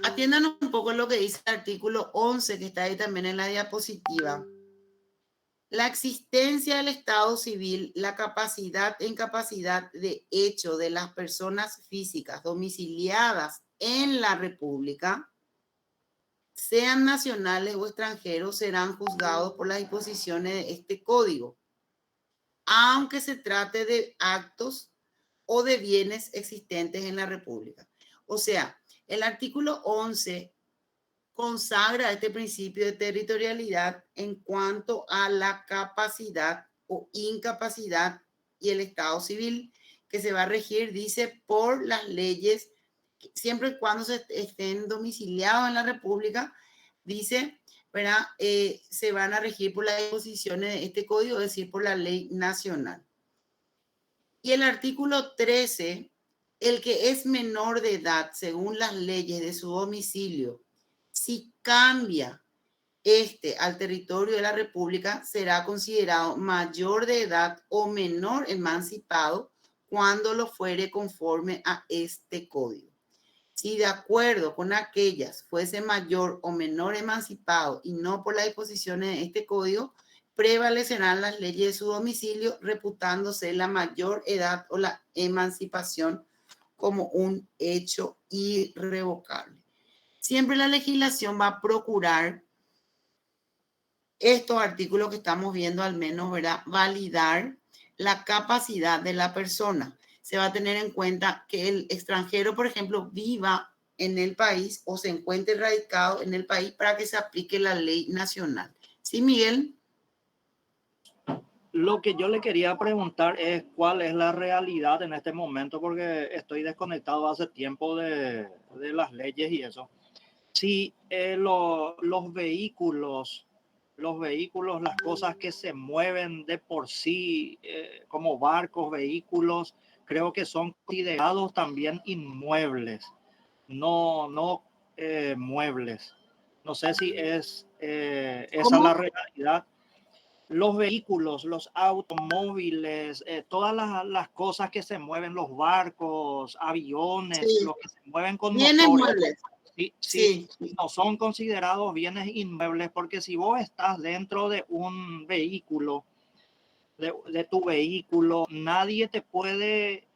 [SPEAKER 1] Atiendan un poco lo que dice el artículo 11, que está ahí también en la diapositiva. La existencia del Estado civil, la capacidad e incapacidad de hecho de las personas físicas domiciliadas en la República, sean nacionales o extranjeros, serán juzgados por las disposiciones de este código, aunque se trate de actos o de bienes existentes en la República. O sea, el artículo 11 consagra este principio de territorialidad en cuanto a la capacidad o incapacidad y el Estado civil, que se va a regir, dice, por las leyes, siempre y cuando se estén domiciliados en la República, dice, ¿verdad? Se van a regir por las disposiciones de este código, es decir, por la ley nacional. Y el artículo 13, el que es menor de edad, según las leyes de su domicilio, si cambia al territorio de la República, será considerado mayor de edad o menor emancipado cuando lo fuere conforme a este código. Si de acuerdo con aquellas fuese mayor o menor emancipado y no por las disposiciones de este código, prevalecerán las leyes de su domicilio, reputándose la mayor edad o la emancipación como un hecho irrevocable. Siempre la legislación va a procurar estos artículos que estamos viendo, al menos, ¿verdad? Validar la capacidad de la persona. Se va a tener en cuenta que el extranjero, por ejemplo, viva en el país o se encuentre radicado en el país para que se aplique la ley nacional. ¿Sí, Miguel?
[SPEAKER 8] Lo que yo le quería preguntar es cuál es la realidad en este momento, porque estoy desconectado hace tiempo de las leyes y eso. Si los vehículos, las cosas que se mueven de por sí, como barcos, vehículos, creo que son considerados también inmuebles, no muebles. No sé si es esa la realidad. Los vehículos, los automóviles, todas las cosas que se mueven, los barcos, aviones,
[SPEAKER 1] Sí.
[SPEAKER 8] los que se mueven con
[SPEAKER 1] Bienes
[SPEAKER 8] motores,
[SPEAKER 1] muebles.
[SPEAKER 8] sí, no son considerados bienes inmuebles, porque si vos estás dentro de un vehículo, de tu vehículo, nadie te puede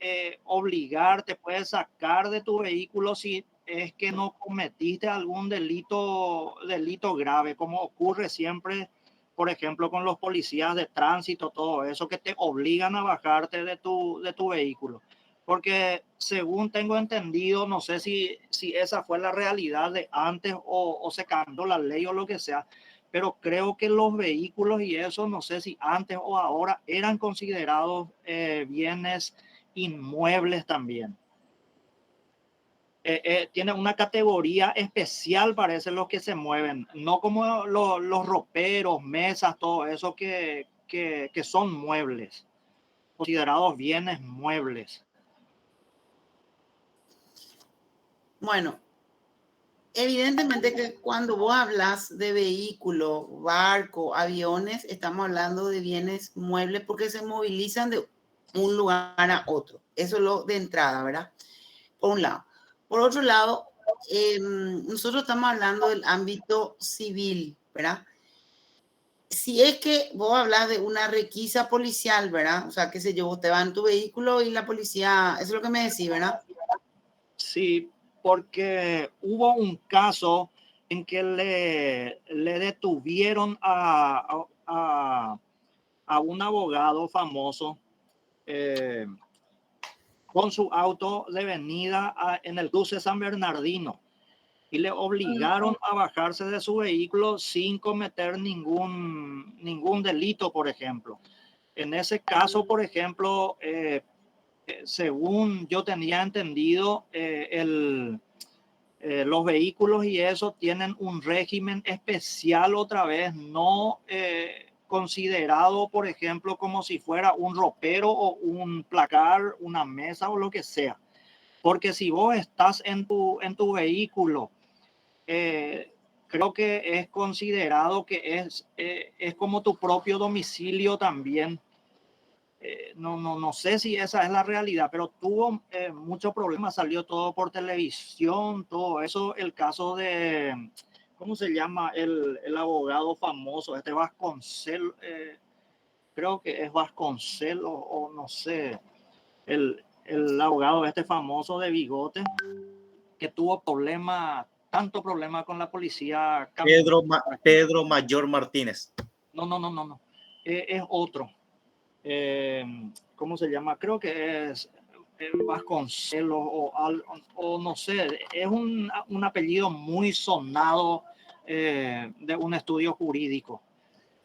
[SPEAKER 8] obligar, te puede sacar de tu vehículo si es que no cometiste algún delito grave, como ocurre siempre, por ejemplo, con los policías de tránsito, todo eso, que te obligan a bajarte de tu vehículo. Porque según tengo entendido, no sé si esa fue la realidad de antes o se cambió la ley o lo que sea, pero creo que los vehículos y eso, no sé si antes o ahora eran considerados bienes inmuebles también. Tiene una categoría especial, parece, los que se mueven, no como los roperos, mesas, todo eso que son muebles, considerados bienes muebles.
[SPEAKER 1] Bueno, evidentemente que cuando vos hablas de vehículo, barco, aviones, estamos hablando de bienes muebles porque se movilizan de un lugar a otro. Eso es lo de entrada, ¿verdad? Por un lado. Por otro lado, nosotros estamos hablando del ámbito civil, ¿verdad? Si es que vos hablas de una requisa policial, ¿verdad? O sea, qué sé yo, vos te vas en tu vehículo y la policía, eso es lo que me decís, ¿verdad?
[SPEAKER 8] Sí, porque hubo un caso en que le detuvieron a un abogado famoso con su auto de venida en el cruce San Bernardino y le obligaron a bajarse de su vehículo sin cometer ningún delito, por ejemplo. En ese caso, por ejemplo, según yo tenía entendido, los vehículos y eso tienen un régimen especial otra vez, no considerado, por ejemplo, como si fuera un ropero o un placar, una mesa o lo que sea. Porque si vos estás en tu vehículo, creo que es considerado que es como tu propio domicilio también. no sé si esa es la realidad, pero tuvo muchos problemas, salió todo por televisión, todo eso. El caso de, ¿cómo se llama? El abogado famoso, este Vasconcelos, creo que es Vasconcelos o no sé, el abogado este famoso de bigote que tuvo tanto problema con la policía.
[SPEAKER 10] Pedro Mayor Martínez.
[SPEAKER 8] No. Es otro. ¿Cómo se llama? Creo que es Vasconcelos o no sé. Es un apellido muy sonado de un estudio jurídico.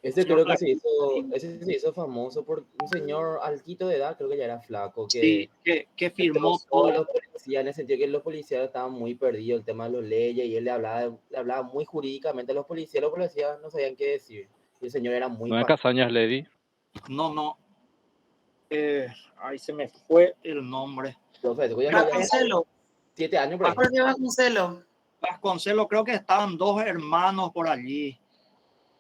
[SPEAKER 2] Ese creo que ese se hizo famoso por un señor altito de edad, creo que ya era flaco,
[SPEAKER 8] Sí, que firmó
[SPEAKER 2] todo a los policías, en el sentido que los policías estaban muy perdidos, el tema de las leyes, y él le hablaba muy jurídicamente a los policías no sabían qué decir. Y el señor era muy...
[SPEAKER 11] ¿No es Casañas Levy?
[SPEAKER 8] No. Ahí se me fue el nombre.
[SPEAKER 1] Vasconcelos.
[SPEAKER 2] 7 años por ahí.
[SPEAKER 1] Jorge Vasconcelos.
[SPEAKER 8] Vasconcelos, creo que estaban 2 hermanos por allí,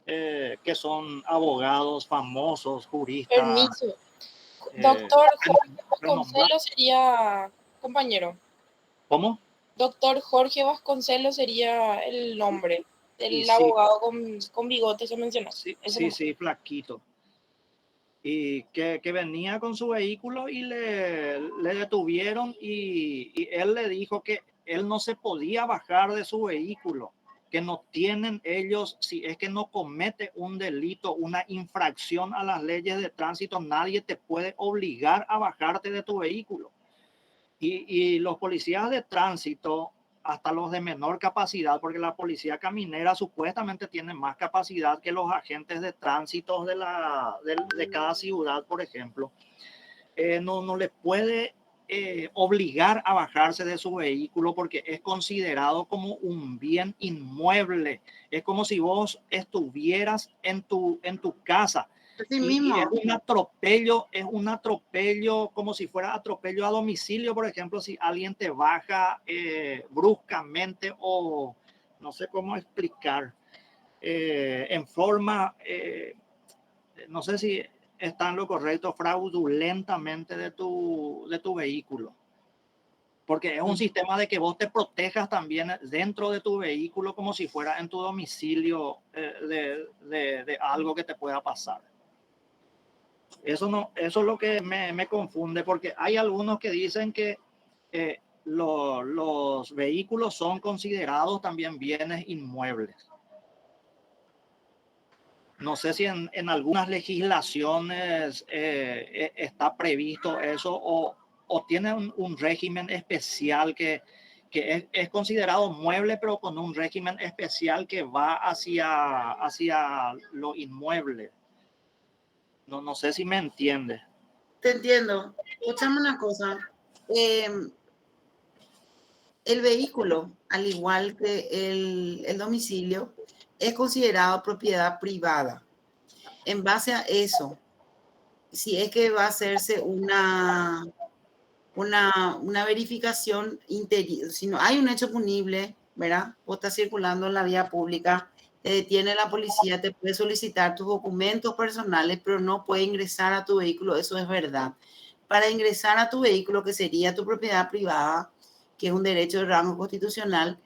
[SPEAKER 8] que son abogados famosos, juristas.
[SPEAKER 12] Permiso. Doctor Jorge Vasconcelos sería compañero.
[SPEAKER 8] ¿Cómo?
[SPEAKER 12] Doctor Jorge Vasconcelos sería el nombre del
[SPEAKER 8] Sí.
[SPEAKER 12] abogado con bigote que mencionó.
[SPEAKER 8] Sí, flaquito. Y que venía con su vehículo y le detuvieron y él le dijo que él no se podía bajar de su vehículo, que no tienen ellos, si es que no comete un delito, una infracción a las leyes de tránsito, nadie te puede obligar a bajarte de tu vehículo. Y los policías de tránsito, hasta los de menor capacidad, porque la policía caminera supuestamente tiene más capacidad que los agentes de tránsito de cada ciudad, por ejemplo, no les puede obligar a bajarse de su vehículo porque es considerado como un bien inmueble. Es como si vos estuvieras en tu casa. Y es un atropello como si fuera atropello a domicilio, por ejemplo, si alguien te baja bruscamente o no sé cómo explicar, en forma, no sé si está en lo correcto, fraudulentamente de tu vehículo. Porque es un sistema de que vos te protejas también dentro de tu vehículo como si fuera en tu domicilio de algo que te pueda pasar. Eso es lo que me confunde, porque hay algunos que dicen que los vehículos son considerados también bienes inmuebles. No sé si en algunas legislaciones está previsto eso o tienen un régimen especial que es considerado mueble, pero con un régimen especial que va hacia lo inmueble. No sé si me entiende.
[SPEAKER 1] Te entiendo. Escúchame una cosa. El vehículo, al igual que el domicilio, es considerado propiedad privada. En base a eso, si es que va a hacerse una verificación interior, si no hay un hecho punible, ¿verdad? Vos estás circulando en la vía pública, te detiene la policía, te puede solicitar tus documentos personales, pero no puede ingresar a tu vehículo, eso es verdad. Para ingresar a tu vehículo, que sería tu propiedad privada, que es un derecho de rango constitucional,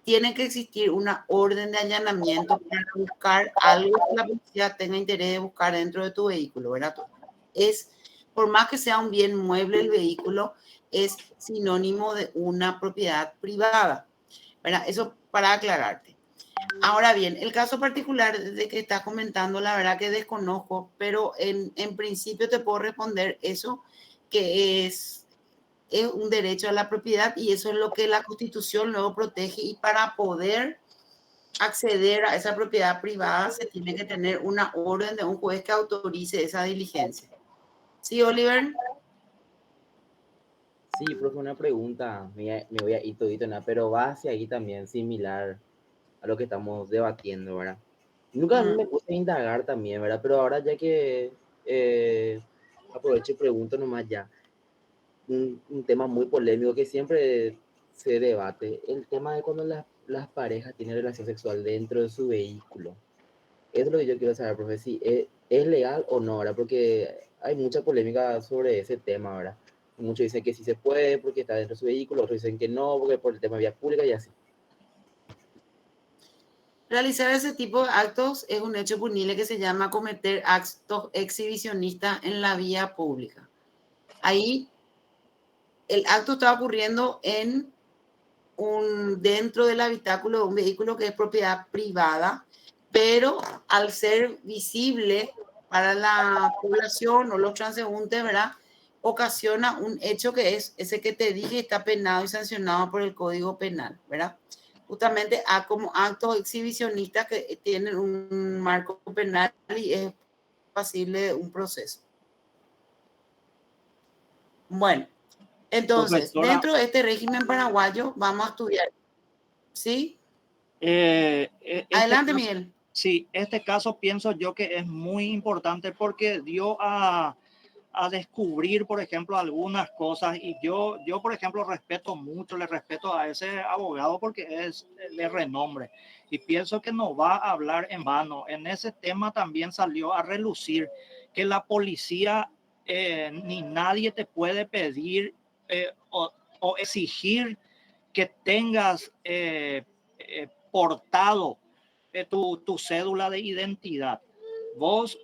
[SPEAKER 1] tiene que existir una orden de allanamiento para buscar algo que la policía tenga interés de buscar dentro de tu vehículo, ¿verdad? Por más que sea un bien mueble, el vehículo es sinónimo de una propiedad privada, ¿verdad? Eso para aclararte. Ahora bien, el caso particular de que estás comentando, la verdad que desconozco, pero en principio te puedo responder eso, que es un derecho a la propiedad y eso es lo que la Constitución luego protege, y para poder acceder a esa propiedad privada se tiene que tener una orden de un juez que autorice esa diligencia. ¿Sí, Oliver?
[SPEAKER 2] Sí, profe, una pregunta, me voy a ir todito, ¿no? Pero va hacia ahí también, similar a lo que estamos debatiendo, ¿verdad? Nunca me puse a indagar también, ¿verdad? Pero ahora ya que aprovecho y pregunto nomás ya, un tema muy polémico que siempre se debate, el tema de cuando las parejas tienen relación sexual dentro de su vehículo. Eso es lo que yo quiero saber, profe, si es legal o no, ¿verdad? Porque hay mucha polémica sobre ese tema, ¿verdad? Muchos dicen que sí se puede porque está dentro de su vehículo, otros dicen que no porque por el tema de vía pública y así.
[SPEAKER 1] Realizar ese tipo de actos es un hecho punible que se llama cometer actos exhibicionistas en la vía pública. Ahí el acto está ocurriendo dentro del habitáculo de un vehículo que es propiedad privada, pero al ser visible para la población o los transeúntes, ¿verdad? Ocasiona un hecho que es ese que te dije, está penado y sancionado por el Código Penal, ¿verdad? Justamente como actos exhibicionistas que tienen un marco penal y es pasible de un proceso. Bueno, entonces,
[SPEAKER 8] Profesora,
[SPEAKER 1] dentro de este régimen paraguayo vamos a estudiar, ¿sí? Adelante, Miguel.
[SPEAKER 8] Sí, este caso pienso yo que es muy importante porque dio a descubrir, por ejemplo, algunas cosas y yo, por ejemplo, respeto mucho, le respeto a ese abogado porque es de renombre y pienso que no va a hablar en vano. En ese tema también salió a relucir que la policía ni nadie te puede pedir o exigir que tengas portado tu cédula de identidad. Vos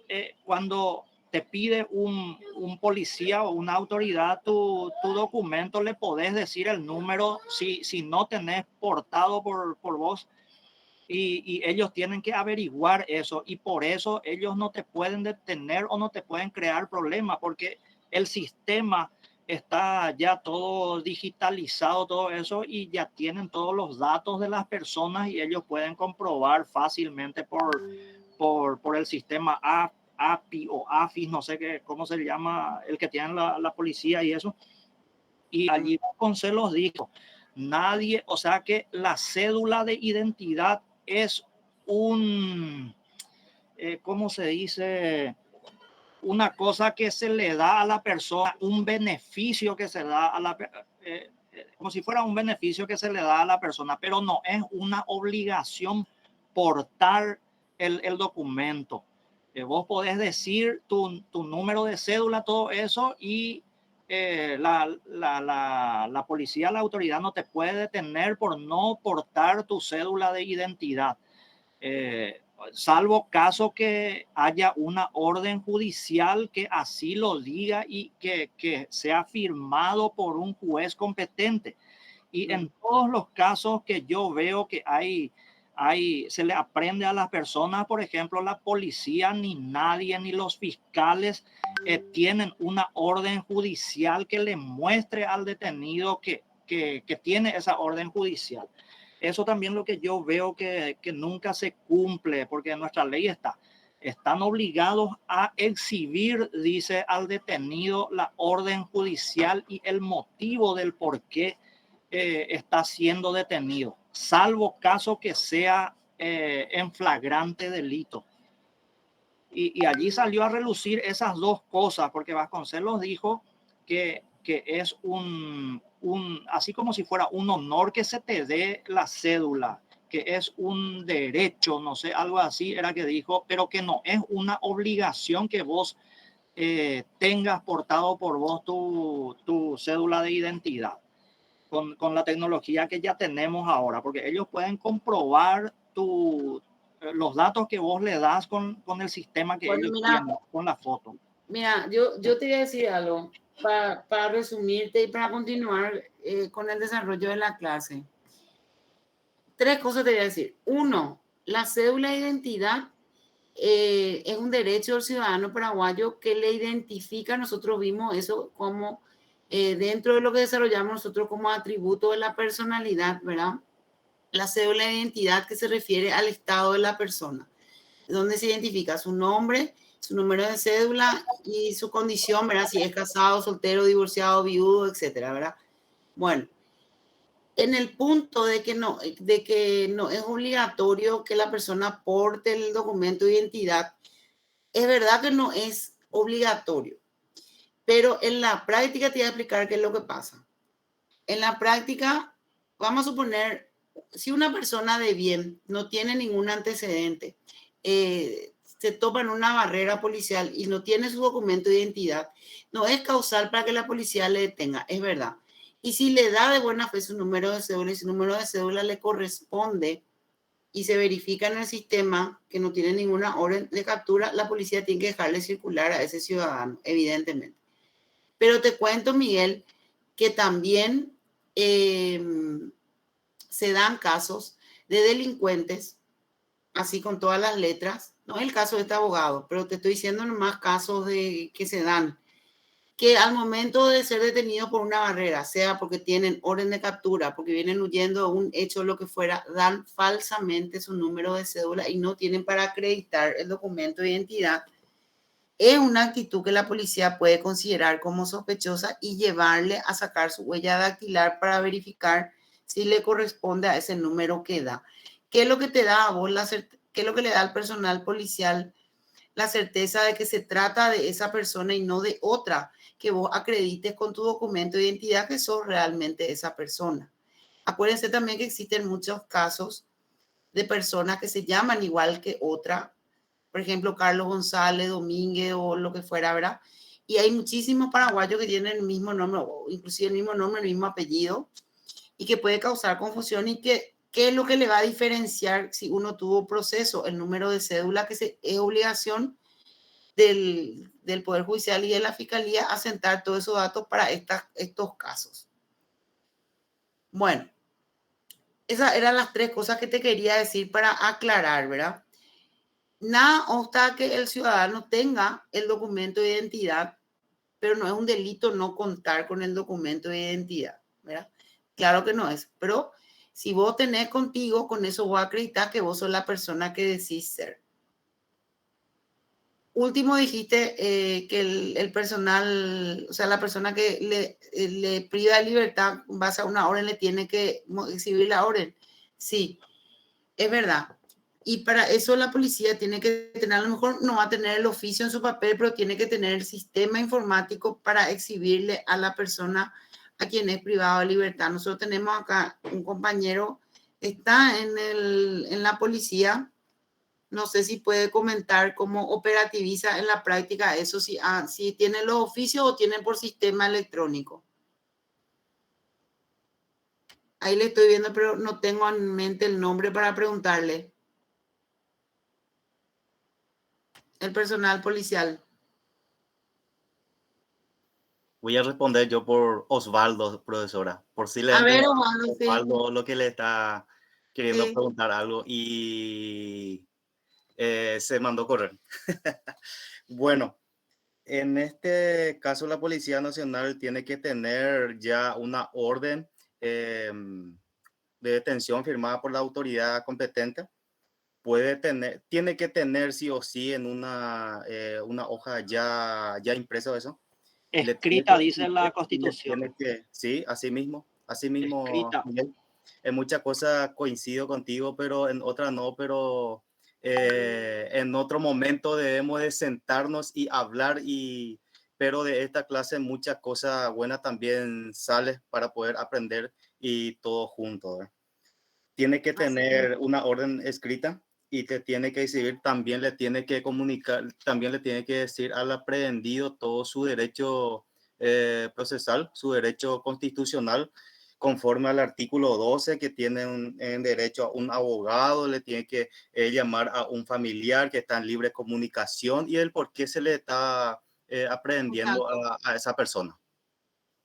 [SPEAKER 8] cuando te pide un policía o una autoridad tu documento, le podés decir el número si no tenés portado por vos y ellos tienen que averiguar eso y por eso ellos no te pueden detener o no te pueden crear problemas porque el sistema está ya todo digitalizado, todo eso y ya tienen todos los datos de las personas y ellos pueden comprobar fácilmente por el sistema API o AFIS, no sé cómo se llama, el que tiene la policía y eso. Y allí Vasconcelos dijo, nadie, o sea que la cédula de identidad es ¿cómo se dice? Una cosa que se le da a la persona, un beneficio que se da a la como si fuera un beneficio que se le da a la persona, pero no es una obligación portar el documento. Vos podés decir tu número de cédula, todo eso, y la policía, la autoridad no te puede detener por no portar tu cédula de identidad. Salvo caso que haya una orden judicial que así lo diga y que sea firmado por un juez competente. Y en todos los casos que yo veo que se le aprende a las personas, por ejemplo, la policía, ni nadie, ni los fiscales tienen una orden judicial que le muestre al detenido que tiene esa orden judicial. Eso también lo que yo veo que nunca se cumple, porque en nuestra ley están obligados a exhibir, dice, al detenido la orden judicial y el motivo del por qué está siendo detenido, salvo caso que sea en flagrante delito. Y allí salió a relucir esas dos cosas, porque Vasconcelos dijo que es así como si fuera un honor que se te dé la cédula, que es un derecho, no sé, algo así era que dijo, pero que no es una obligación que vos tengas portado por vos tu cédula de identidad. Con la tecnología que ya tenemos ahora, porque ellos pueden comprobar los datos que vos le das con el sistema que ellos tienen, con la foto.
[SPEAKER 1] Mira, yo te voy a decir algo para resumirte y para continuar con el desarrollo de la clase. 3 cosas te voy a decir. 1, la cédula de identidad es un derecho del ciudadano paraguayo que le identifica. Nosotros vimos eso como dentro de lo que desarrollamos nosotros como atributo de la personalidad, ¿verdad? La cédula de identidad que se refiere al estado de la persona, donde se identifica su nombre, su número de cédula y su condición, ¿verdad? Si es casado, soltero, divorciado, viudo, etcétera, ¿verdad? Bueno, en el punto de que no es obligatorio que la persona porte el documento de identidad, es verdad que no es obligatorio, pero en la práctica te voy a explicar qué es lo que pasa. En la práctica, vamos a suponer, si una persona de bien no tiene ningún antecedente, se topan una barrera policial y no tiene su documento de identidad, no es causal para que la policía le detenga, es verdad. Y si le da de buena fe su número de cédula y su número de cédula le corresponde y se verifica en el sistema que no tiene ninguna orden de captura, la policía tiene que dejarle circular a ese ciudadano, evidentemente. Pero te cuento, Miguel, que también se dan casos de delincuentes, así con todas las letras. No es el caso de este abogado, pero te estoy diciendo nomás casos que se dan, que al momento de ser detenidos por una barrera, sea porque tienen orden de captura, porque vienen huyendo de un hecho o lo que fuera, dan falsamente su número de cédula y no tienen para acreditar el documento de identidad. Es una actitud que la policía puede considerar como sospechosa y llevarle a sacar su huella dactilar para verificar si le corresponde a ese número que da. ¿Qué es lo que te da a vos qué es lo que le da al personal policial la certeza de que se trata de esa persona y no de otra, que vos acredites con tu documento de identidad que sos realmente esa persona? Acuérdense también que existen muchos casos de personas que se llaman igual que otra, por ejemplo, Carlos González, Domínguez o lo que fuera, ¿verdad? Y hay muchísimos paraguayos que tienen el mismo nombre, o inclusive el mismo nombre, el mismo apellido, y que puede causar confusión y ¿qué es lo que le va a diferenciar si uno tuvo proceso? El número de cédula, que es obligación del Poder Judicial y de la Fiscalía asentar todos esos datos para estos casos. Bueno, esas eran las 3 cosas que te quería decir para aclarar, ¿verdad? Nada obsta que el ciudadano tenga el documento de identidad, pero no es un delito no contar con el documento de identidad, ¿verdad? Claro que no es, pero si vos tenés contigo, con eso vos acreditas que vos sos la persona que decís ser. Último, dijiste que el personal, o sea, la persona que le priva de libertad en base a una orden le tiene que exhibir la orden. Sí, es verdad. Y para eso la policía tiene que tener, a lo mejor no va a tener el oficio en su papel, pero tiene que tener el sistema informático para exhibirle a la persona a quien es privado de libertad. Nosotros tenemos acá un compañero, está en la policía. No sé si puede comentar cómo operativiza en la práctica eso, si tiene los oficios o tienen por sistema electrónico. Ahí le estoy viendo, pero no tengo en mente el nombre para preguntarle. El personal policial.
[SPEAKER 10] Voy a responder yo por Osvaldo, profesora. Por si le
[SPEAKER 1] A ver, Osvaldo, sí.
[SPEAKER 10] Osvaldo lo que le está queriendo
[SPEAKER 1] Sí.
[SPEAKER 10] preguntar algo y se mandó correr. Bueno, en este caso la Policía Nacional tiene que tener ya una orden de detención firmada por la autoridad competente. Tiene que tener sí o sí en una hoja ya impresa eso.
[SPEAKER 8] Escrita, dice la Constitución.
[SPEAKER 10] Sí, así mismo,
[SPEAKER 8] Escrita.
[SPEAKER 10] Miguel. En muchas cosas coincido contigo, pero en otras no, pero en otro momento debemos de sentarnos y hablar, pero de esta clase muchas cosas buenas también salen para poder aprender y todo junto. Tiene que tener una orden escrita y te tiene que exhibir, también le tiene que comunicar, también le tiene que decir al aprehendido todo su derecho procesal, su derecho constitucional, conforme al artículo 12, que tiene en derecho a un abogado, le tiene que llamar a un familiar que está en libre comunicación y el por qué se le está aprehendiendo a esa persona.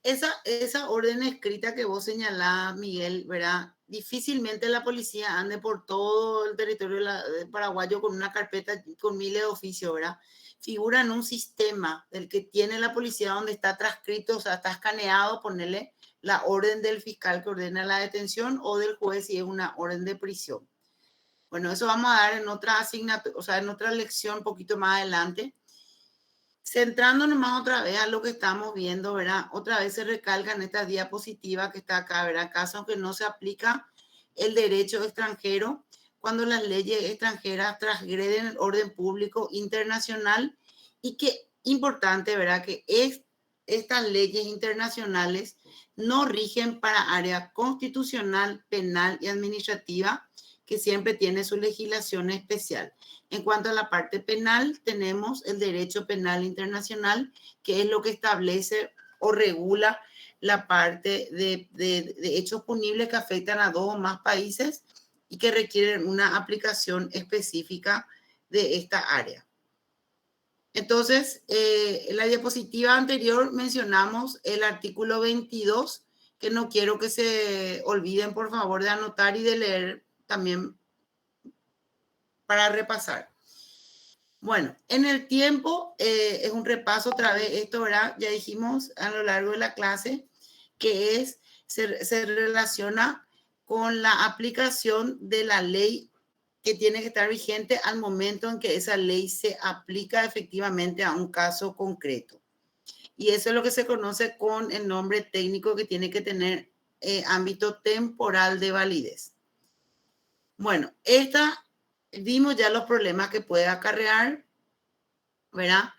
[SPEAKER 1] Esa orden escrita que vos señalás, Miguel, ¿verdad? Difícilmente la policía ande por todo el territorio paraguayo con una carpeta con miles de oficios, ¿verdad? Figura en un sistema del que tiene la policía donde está transcrito, o sea, está escaneado, ponerle la orden del fiscal que ordena la detención o del juez si es una orden de prisión. Bueno, eso vamos a dar en otra asignatura, o sea, en otra lección un poquito más adelante. Centrándonos más otra vez a lo que estamos viendo, ¿verdad? Otra vez se recalca en esta diapositiva que está acá, ¿verdad? Casos que no se aplica el derecho extranjero cuando las leyes extranjeras transgreden el orden público internacional y que, importante, ¿verdad? Que estas leyes internacionales no rigen para área constitucional, penal y administrativa, que siempre tiene su legislación especial. En cuanto a la parte penal, tenemos el derecho penal internacional, que es lo que establece o regula la parte de hechos punibles que afectan a 2 o más países y que requieren una aplicación específica de esta área. Entonces, en la diapositiva anterior mencionamos el artículo 22, que no quiero que se olviden, por favor, de anotar y de leer también para repasar. Bueno, en el tiempo es un repaso otra vez, esto, ¿verdad? Ya dijimos a lo largo de la clase que se relaciona con la aplicación de la ley que tiene que estar vigente al momento en que esa ley se aplica efectivamente a un caso concreto. Y eso es lo que se conoce con el nombre técnico que tiene que tener ámbito temporal de validez. Bueno, vimos ya los problemas que puede acarrear, ¿verdad?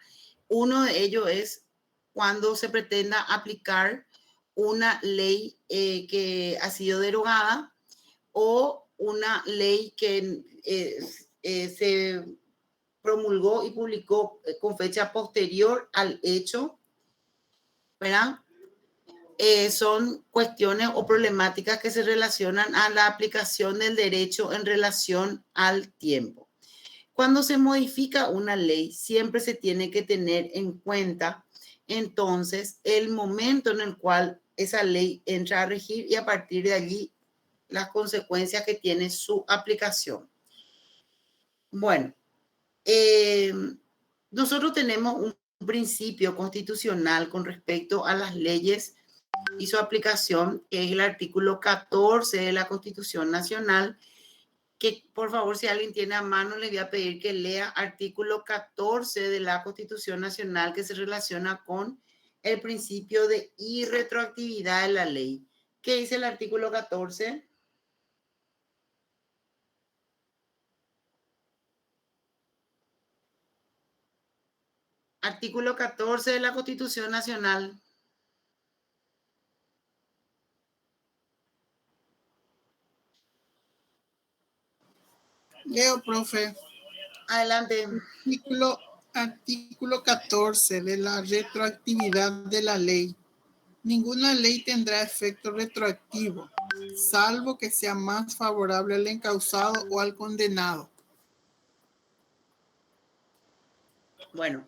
[SPEAKER 1] Uno de ellos es cuando se pretenda aplicar una ley que ha sido derogada o una ley que se promulgó y publicó con fecha posterior al hecho, ¿verdad? Son cuestiones o problemáticas que se relacionan a la aplicación del derecho en relación al tiempo. Cuando se modifica una ley, siempre se tiene que tener en cuenta entonces el momento en el cual esa ley entra a regir y a partir de allí las consecuencias que tiene su aplicación. Bueno, nosotros tenemos un principio constitucional con respecto a las leyes y su aplicación, que es el artículo 14 de la Constitución Nacional, que por favor, si alguien tiene a mano, le voy a pedir que lea artículo 14 de la Constitución Nacional, que se relaciona con el principio de irretroactividad de la ley. ¿Qué dice el artículo 14? Artículo 14 de la Constitución Nacional.
[SPEAKER 7] Leo, profe.
[SPEAKER 1] Adelante.
[SPEAKER 7] Artículo 14 de la retroactividad de la ley. Ninguna ley tendrá efecto retroactivo, salvo que sea más favorable al encausado o al condenado.
[SPEAKER 1] Bueno,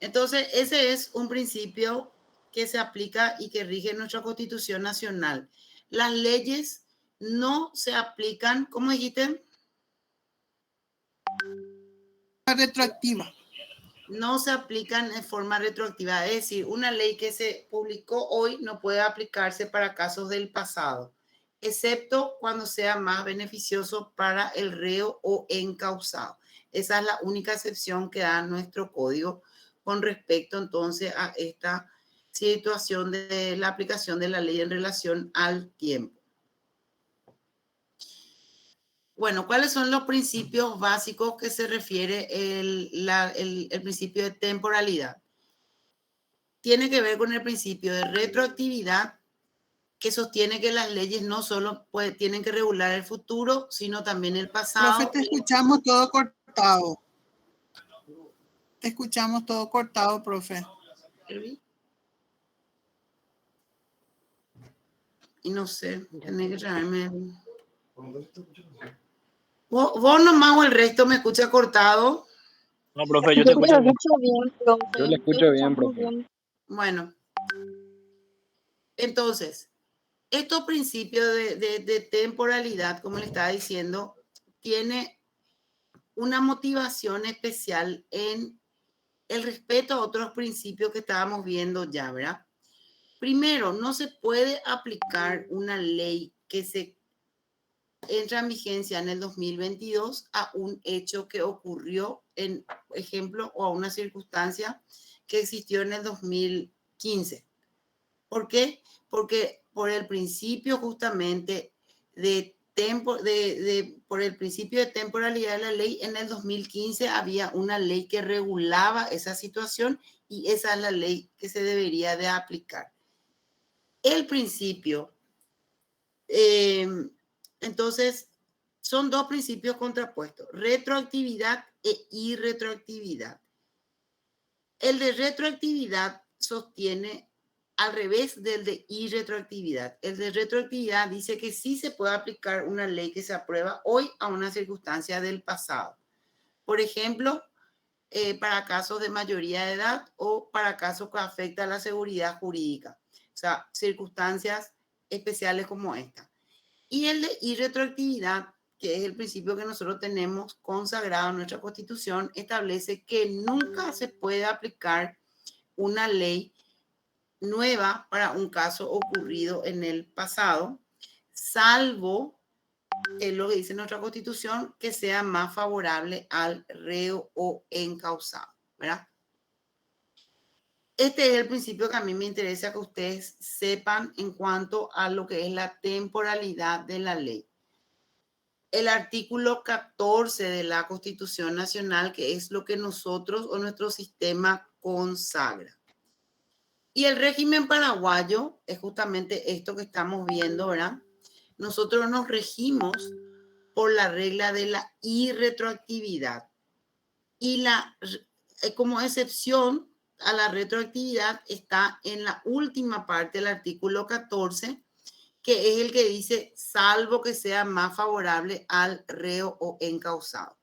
[SPEAKER 1] entonces ese es un principio que se aplica y que rige nuestra Constitución Nacional. Las leyes no se aplican, ¿cómo dijiste?
[SPEAKER 7] Retroactiva.
[SPEAKER 1] No se aplican en forma retroactiva, es decir, una ley que se publicó hoy no puede aplicarse para casos del pasado, excepto cuando sea más beneficioso para el reo o encausado. Esa es la única excepción que da nuestro código con respecto entonces a esta situación de la aplicación de la ley en relación al tiempo. Bueno, ¿cuáles son los principios básicos que se refiere el principio de temporalidad? Tiene que ver con el principio de retroactividad, que sostiene que las leyes no solo tienen que regular el futuro, sino también el pasado.
[SPEAKER 7] Profe, te escuchamos todo cortado. Te escuchamos todo cortado, profe.
[SPEAKER 1] Y no sé, tenés que traerme... ¿Vos nomás o el resto me escucha cortado?
[SPEAKER 11] No, profe, yo te escucho bien.
[SPEAKER 4] Profe.
[SPEAKER 11] Yo le escucho bien, profe.
[SPEAKER 1] Bueno, entonces, estos principios de temporalidad, como le estaba diciendo, tiene una motivación especial en el respeto a otros principios que estábamos viendo ya, ¿verdad? Primero, no se puede aplicar una ley que se entra en vigencia en el 2022 a un hecho que ocurrió, en ejemplo, o a una circunstancia que existió en el 2015. ¿Por qué? Porque por el principio justamente por el principio de temporalidad de la ley, en el 2015 había una ley que regulaba esa situación y esa es la ley que se debería de aplicar. El principio, entonces, son dos principios contrapuestos, retroactividad e irretroactividad. El de retroactividad sostiene al revés del de irretroactividad. El de retroactividad dice que sí se puede aplicar una ley que se aprueba hoy a una circunstancia del pasado. Por ejemplo, para casos de mayoría de edad o para casos que afectan a la seguridad jurídica. O sea, circunstancias especiales como esta. Y el de irretroactividad, que es el principio que nosotros tenemos consagrado en nuestra Constitución, establece que nunca se puede aplicar una ley nueva para un caso ocurrido en el pasado, salvo lo que dice nuestra Constitución, que sea más favorable al reo o encausado, ¿verdad? Este es el principio que a mí me interesa que ustedes sepan en cuanto a lo que es la temporalidad de la ley. El artículo 14 de la Constitución Nacional, que es lo que nosotros o nuestro sistema consagra. Y el régimen paraguayo es justamente esto que estamos viendo, ¿verdad? Nosotros nos regimos por la regla de la irretroactividad. Y como excepción a la retroactividad está en la última parte del artículo 14, que es el que dice, salvo que sea más favorable al reo o encausado.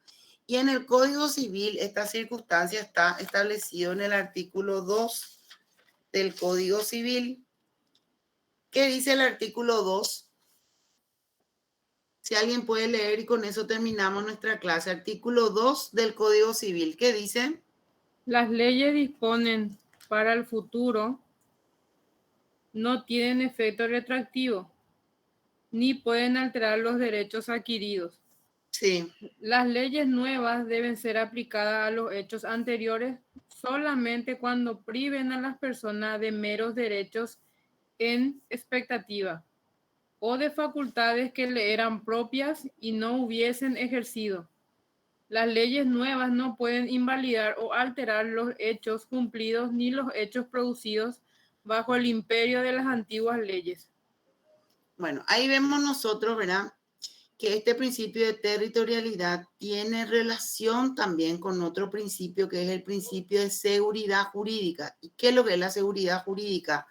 [SPEAKER 1] Y en el Código Civil, esta circunstancia está establecido en el artículo 2 del Código Civil. ¿Qué dice el artículo 2? Si alguien puede leer y con eso terminamos nuestra clase. Artículo 2 del Código Civil. ¿Qué dice?
[SPEAKER 6] Las leyes disponen para el futuro, no tienen efecto retroactivo, ni pueden alterar los derechos adquiridos.
[SPEAKER 1] Sí.
[SPEAKER 6] Las leyes nuevas deben ser aplicadas a los hechos anteriores solamente cuando priven a las personas de meros derechos en expectativa o de facultades que le eran propias y no hubiesen ejercido. Las leyes nuevas no pueden invalidar o alterar los hechos cumplidos ni los hechos producidos bajo el imperio de las antiguas leyes.
[SPEAKER 1] Bueno, ahí vemos nosotros, ¿verdad?, que este principio de territorialidad tiene relación también con otro principio que es el principio de seguridad jurídica. ¿Y qué es lo que es la seguridad jurídica?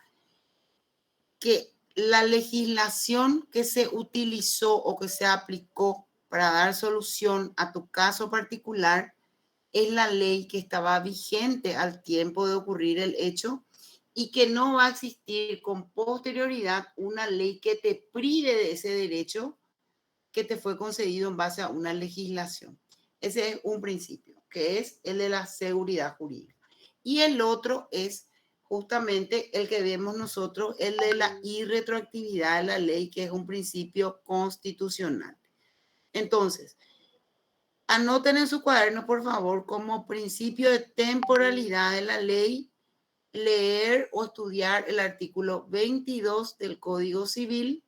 [SPEAKER 1] Que la legislación que se utilizó o que se aplicó para dar solución a tu caso particular es la ley que estaba vigente al tiempo de ocurrir el hecho y que no va a existir con posterioridad una ley que te prive de ese derecho que te fue concedido en base a una legislación. Ese es un principio, que es el de la seguridad jurídica. Y el otro es justamente el que vemos nosotros, el de la irretroactividad de la ley, que es un principio constitucional. Entonces, anoten en su cuaderno, por favor, como principio de temporalidad de la ley, leer o estudiar el artículo 22 del Código Civil.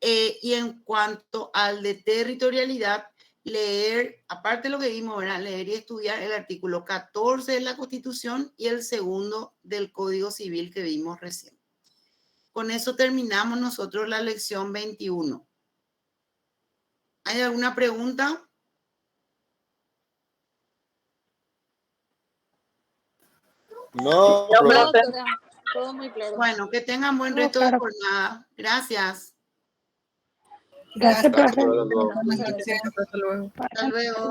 [SPEAKER 1] Y en cuanto al de territorialidad, leer, aparte de lo que vimos, ¿verdad?, leer y estudiar el artículo 14 de la Constitución y el segundo del Código Civil que vimos recién. Con eso terminamos nosotros la lección 21. ¿Hay alguna pregunta?
[SPEAKER 3] No,
[SPEAKER 4] todo muy claro.
[SPEAKER 1] Bueno, que tengan buen resto de jornada. Gracias.
[SPEAKER 5] Gracias, profe.
[SPEAKER 6] Hasta luego.
[SPEAKER 1] Hasta luego.